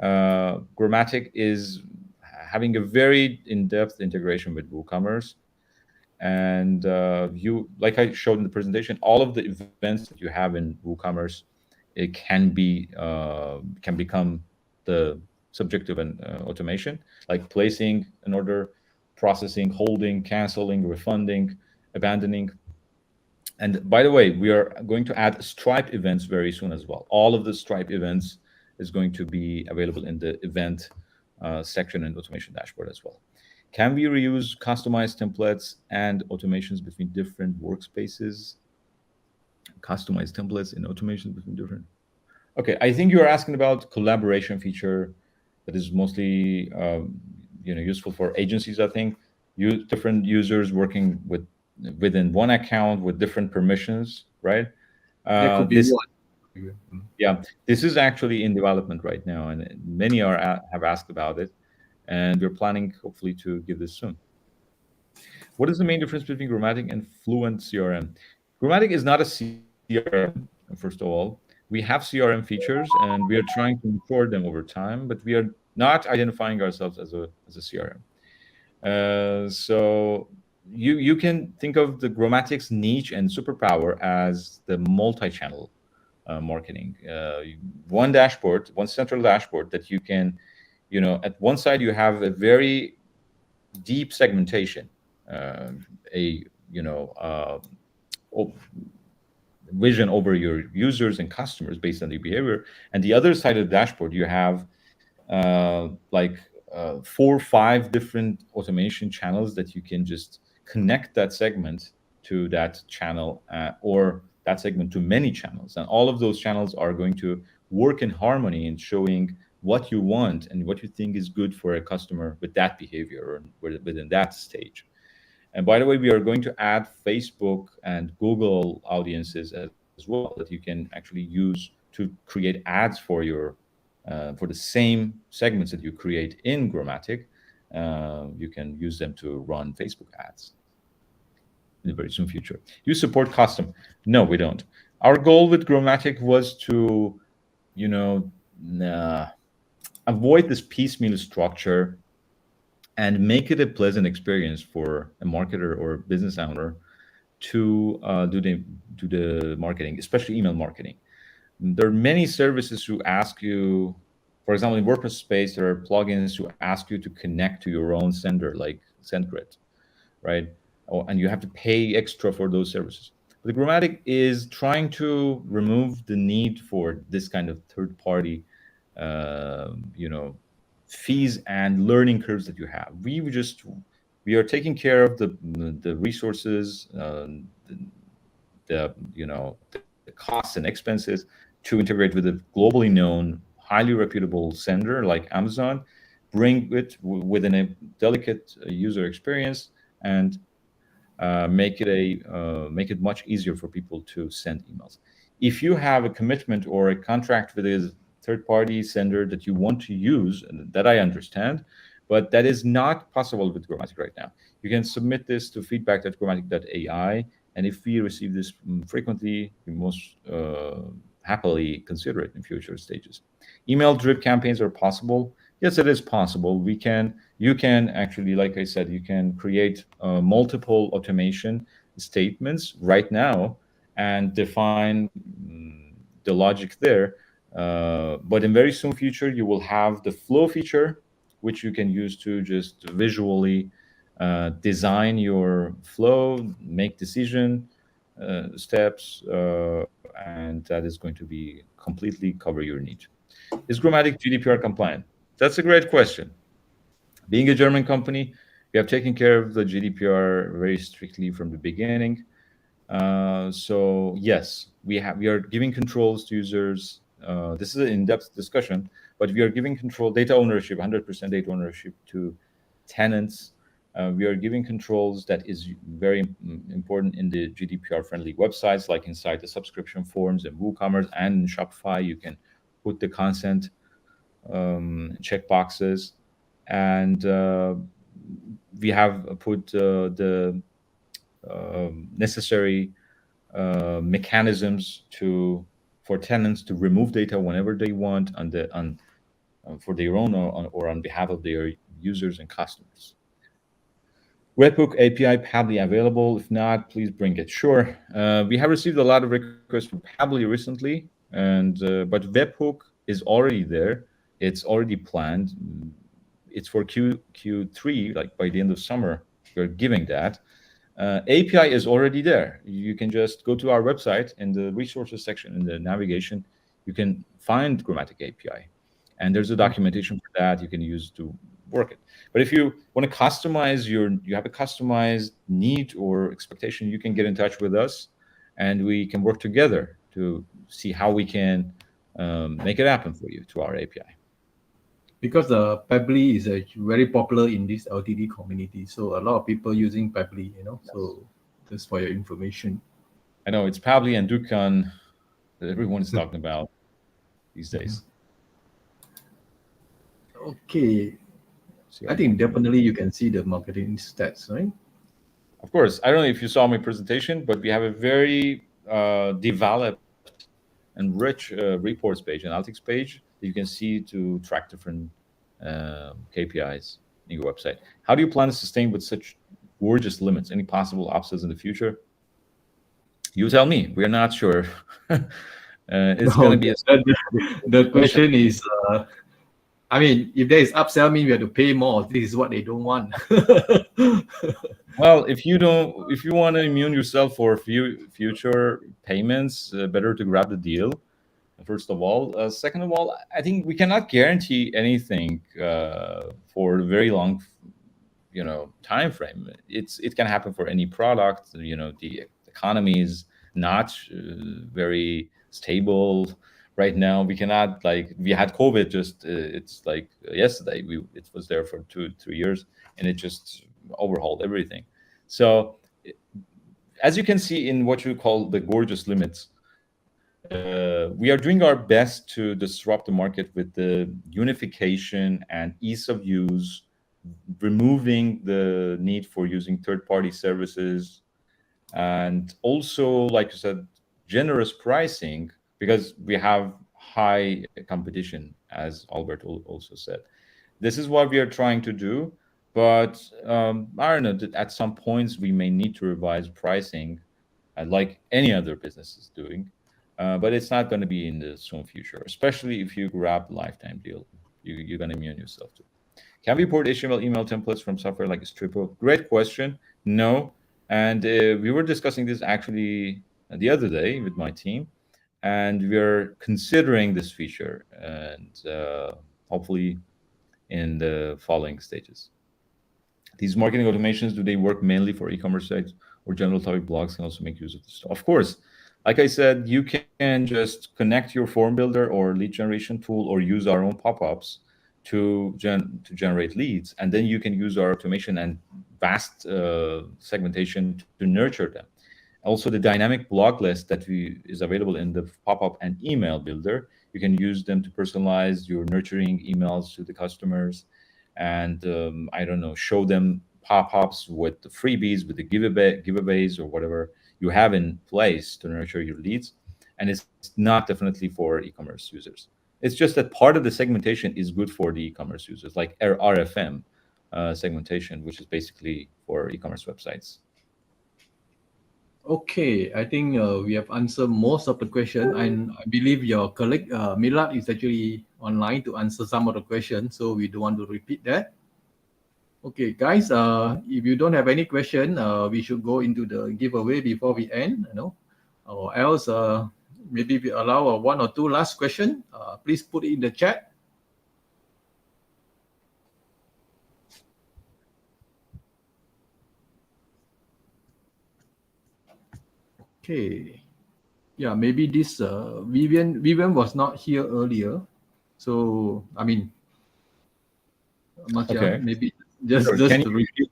Growmatik is having a very in-depth integration with WooCommerce, and like I showed in the presentation, all of the events that you have in WooCommerce, it can become the subject of an automation, like placing an order, processing, holding, canceling, refunding, abandoning. And by the way, we are going to add Stripe events very soon as well. All of the Stripe events is going to be available in the event section and automation dashboard as well. Can we reuse customized templates and automations between different workspaces? Customized templates and automations between different. Okay, I think you are asking about collaboration feature that is mostly useful for agencies. I think different users working within one account with different permissions, right? There could be This one. Yeah, this is actually in development right now, and many have asked about it, and we're planning hopefully to give this soon. What is the main difference between Growmatik and Fluent CRM? Growmatik is not a CRM, first of all. We have CRM features, and we are trying to mature them over time, but we are not identifying ourselves as a CRM. So you can think of the Growmatik's niche and superpower as the multi-channel marketing. One dashboard, one central dashboard that you can, at one side you have a very deep segmentation, uh, a o- vision over your users and customers based on their behavior, and the other side of the dashboard you have like 4 or 5 different automation channels that you can just connect that segment to that channel, or that segment to many channels, and all of those channels are going to work in harmony in showing what you want and what you think is good for a customer with that behavior or within that stage. And by the way, we are going to add Facebook and Google audiences as well that you can actually use to create ads for the same segments that you create in Growmatik. You can use them to run Facebook ads in the very soon future. You support custom? No, we don't. Our goal with Growmatik was to, you know, uh, avoid this piecemeal structure and make it a pleasant experience for a marketer or business owner to do the marketing, especially email marketing. There are many services who ask you, for example, in WordPress space, there are plugins who ask you to connect to your own sender, like SendGrid, right? And you have to pay extra for those services. But the Growmatik is trying to remove the need for this kind of third-party, uh, you know, fees and learning curves that you have. We are taking care of the resources, the costs and expenses to integrate with a globally known, highly reputable sender like Amazon, bring it within a delicate user experience, and make it much easier for people to send emails. If you have a commitment or a contract with a third party sender that you want to use, and that I understand, but that is not possible with Growmatik right now. You can submit this to feedback.growmatik.ai, and if we receive this frequently, we most happily consider it in future stages. Email drip campaigns are possible. Yes, it is possible. You can actually, like I said, you can create multiple automation statements right now and define the logic there. But in very soon future, you will have the flow feature, which you can use to just visually design your flow, make decision steps, and that is going to be completely cover your need. Is Growmatik GDPR compliant? That's a great question. Being a German company, we have taken care of the GDPR very strictly from the beginning. So yes, we are giving controls to users. This is an in-depth discussion, but we are giving control, data ownership, 100% data ownership to tenants. We are giving controls that is very important in the GDPR-friendly websites, like inside the subscription forms and WooCommerce and in Shopify. You can put the consent checkboxes, and we have put the necessary mechanisms to for tenants to remove data whenever they want for their own or on behalf of their users and customers. Webhook API Pabbly available? If not, please bring it. Sure. We have received a lot of requests for Pabbly recently, and but Webhook is already there. It's already planned. It's for Q3, like by the end of summer. We're giving that. API is already there. You can just go to our website in the resources section in the navigation. You can find Growmatik API, and there's a documentation for that you can use to work it. But if you want to customize you have a customized need or expectation, you can get in touch with us, and we can work together to see how we can make it happen for you to our API. Because the Pabbly is very popular in this LTD community, so a lot of people using Pabbly, So just for your information. I know it's Pabbly and Dukan that everyone is talking about these days. Okay, I think definitely you can see the marketing stats, right? Of course, I don't know if you saw my presentation, but we have a very developed and rich reports page, analytics page that you can see to track different KPIs in your website. How do you plan to sustain with such gorgeous limits, any possible upsells in the future? You tell me. We're not sure. It's No, gonna be a the question. question is, I mean, if there is upsell, mean we have to pay more. This is what they don't want. Well, if you want to immune yourself for future payments, better to grab the deal. First of all, second of all, I think we cannot guarantee anything for a very long, time frame. It can happen for any product. The economy is not very stable right now. We cannot, like, we had COVID just it's like yesterday. It was there for 2 3 years, and it just overhauled everything. So as you can see in what you call the gorgeous limits, we are doing our best to disrupt the market with the unification and ease of use, removing the need for using third-party services, and also, like you said, generous pricing, because we have high competition, as Albert also said. This is what we are trying to do, but I don't know, that at some points we may need to revise pricing, like any other business is doing. But it's not going to be in the soon future, especially if you grab lifetime deal. You're going to immune yourself to. Can we port HTML email templates from software like Stripo? Great question. No. And we were discussing this actually the other day with my team, and we're considering this feature, and hopefully in the following stages. These marketing automations, do they work mainly for e-commerce sites, or general topic blogs can also make use of this? Of course, like I said, you can just connect your form builder or lead generation tool, or use our own pop-ups to generate leads, and then you can use our automation and vast segmentation to nurture them. Also, the dynamic blog list that we is available in the pop-up and email builder, you can use them to personalize your nurturing emails to the customers, and I don't know, show them pop-ups with the freebies, with the giveaways, or whatever you have in place to nurture your leads. And it's not definitely for e-commerce users. It's just that part of the segmentation is good for the e-commerce users, like RFM segmentation, which is basically for e-commerce websites. Okay, I think we have answered most of the question, and I believe your colleague Milad is actually online to answer some of the questions, so we don't want to repeat that. Okay, guys, if you don't have any question, we should go into the giveaway before we end, or else maybe we allow one or two last question. Please put it in the chat. Okay. Yeah, maybe this Vivian was not here earlier, so I mean, Maziar, Okay. maybe Sure. just to repeat.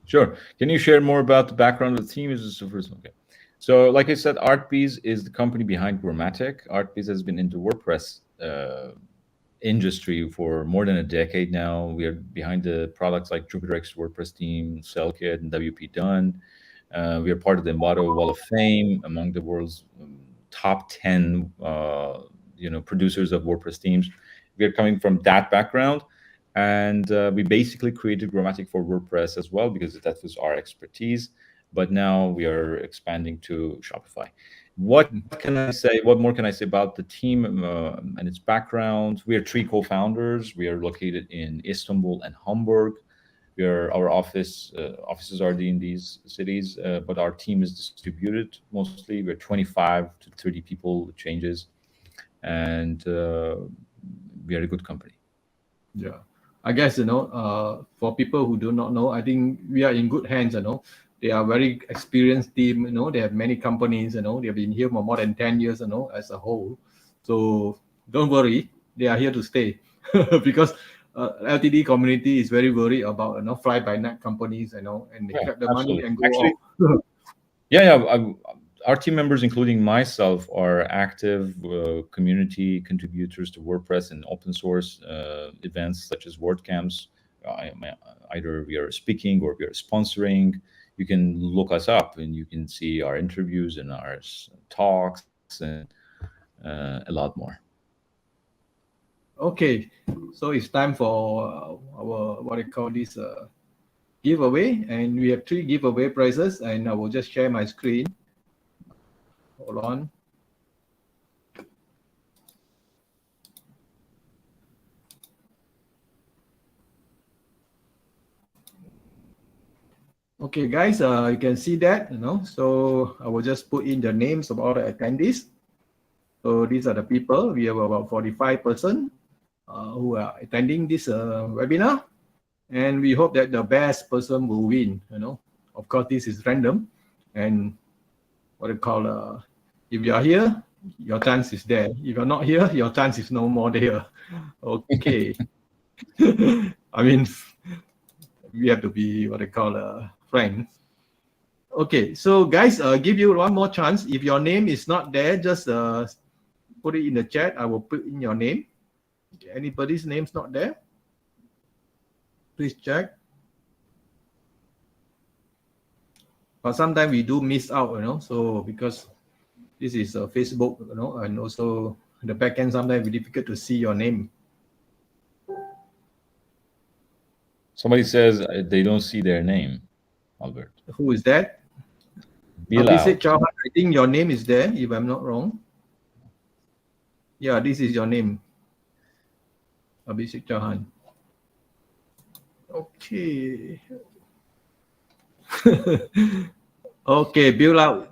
Sure. Can you share more about the background of the team? Is this the first one? Okay. So, like I said, ArtBees is the company behind Growmatik. ArtBees has been into WordPress industry for more than a decade now. We are behind the products like JupyterX WordPress team, SellKit, and WP Done. We are part of the Envato Wall of Fame, among the world's top 10 producers of WordPress teams. We are coming from that background, and we basically created Growmatik for WordPress as well, because that was our expertise. But now we are expanding to Shopify. What can I say? What more can I say about the team and its background? We are three co-founders. We are located in Istanbul and Hamburg. Our offices are in these cities, but our team is distributed mostly. We're 25 to 30 people. It changes, and we are a good company. Yeah, I guess for people who do not know, I think we are in good hands. They are very experienced team. They have many companies. They have been here for more than 10 years. As a whole. So don't worry, they are here to stay because LTD community is very worried about fly by night companies. And they Yeah, collect the money absolutely. and go Actually, off. yeah. Our team members, including myself, are active community contributors to WordPress and open source events such as WordCamps. Either we are speaking or we are sponsoring. You can look us up and you can see our interviews and our talks and a lot more. Okay, so it's time for our what I call this giveaway, and we have 3 giveaway prizes, and I will just share my screen. Hold on. Okay, guys, you can see that, so I will just put in the names of all the attendees. So these are the people. We have about 45 person who are attending this webinar, and we hope that the best person will win. Of course, this is random, and what they call if you are here, your chance is there. If you're not here, your chance is no more there. Okay. I mean, we have to be what they call frank. Okay, so guys, give you one more chance. If your name is not there, just put it in the chat. I will put in your name. Anybody's name's not there, please check. But sometimes we do miss out, so because this is Facebook, and also the backend, sometimes it's difficult to see your name. Somebody says they don't see their name, Albert. Who is that? Abhishek Chauhan. I think your name is there, if I'm not wrong. Yeah, this is your name, Abhishek Chauhan. Okay. Okay, Bill out.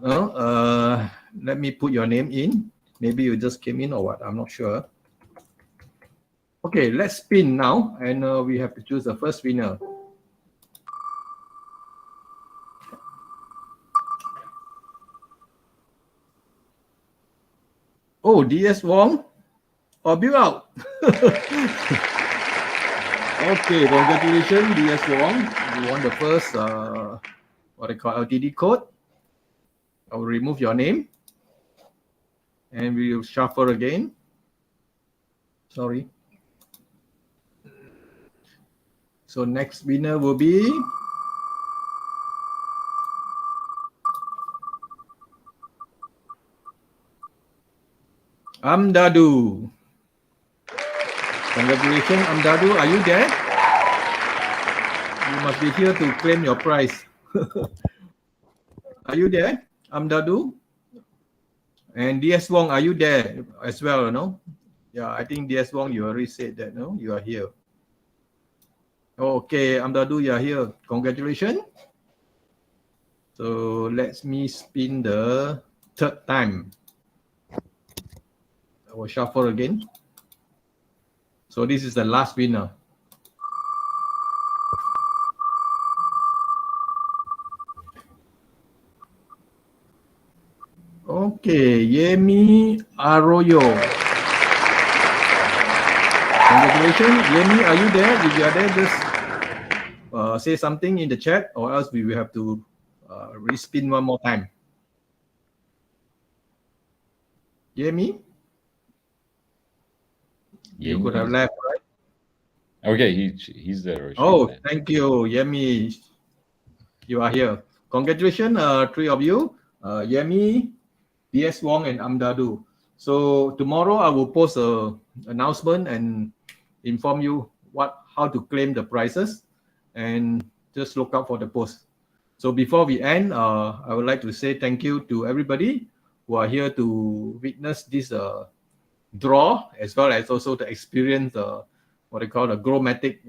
Let me put your name in. Maybe you just came in or what? I'm not sure. Okay, let's spin now, and we have to choose the first winner. Oh, DS Wong or Bill out. Okay, congratulations, DS Wong. You won the first what I call LTD code. I will remove your name, and we will shuffle again. Sorry. So next winner will be Amdadu. Congratulations, Amdadu. Are you there? You must be here to claim your prize. Are you there, Amdadu? And DS Wong, are you there as well? Yeah, I think DS Wong, you already said that, no? You are here. Okay, Amdadu, you are here. Congratulations. So let me spin the third time. I will shuffle again. So this is the last winner. Okay, Yemi Arroyo. Congratulations. Yemi, are you there? If you are there, just say something in the chat, or else we will have to respin one more time. Yemi? You could have left, right? Okay, he's there. Oh, thank you, Yemi. You are here. Congratulations, 3 of you, Yemi, DS Wong, and Amdadu. So tomorrow I will post an announcement and inform you how to claim the prizes, and just look out for the post. So before we end, I would like to say thank you to everybody who are here to witness this draw, as well as also to experience what they call the Growmatik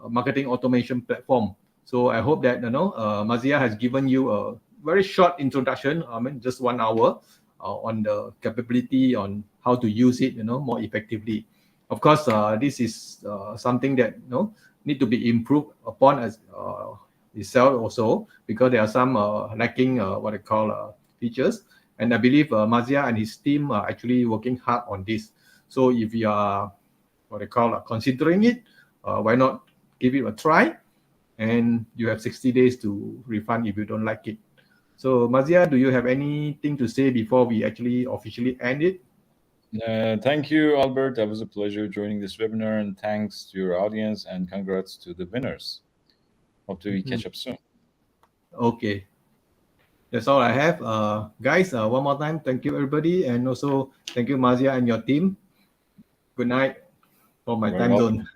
marketing automation platform. So I hope that Maziar has given you a very short introduction, just 1 hour, on the capability on how to use it, more effectively. Of course, this is something that need to be improved upon as itself also, because there are some lacking what I call features. And I believe Maziar and his team are actually working hard on this. So if you are what I call considering it, why not give it a try? And you have 60 days to refund if you don't like it. So Maziar, do you have anything to say before we actually officially end it? Thank you, Albert. That was a pleasure joining this webinar, and thanks to your audience, and congrats to the winners. Hope to catch up soon. Okay. That's all I have. Guys, one more time, thank you everybody, and also thank you Maziar and your team. Good night for my time zone.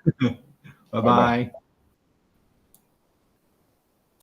Bye-bye.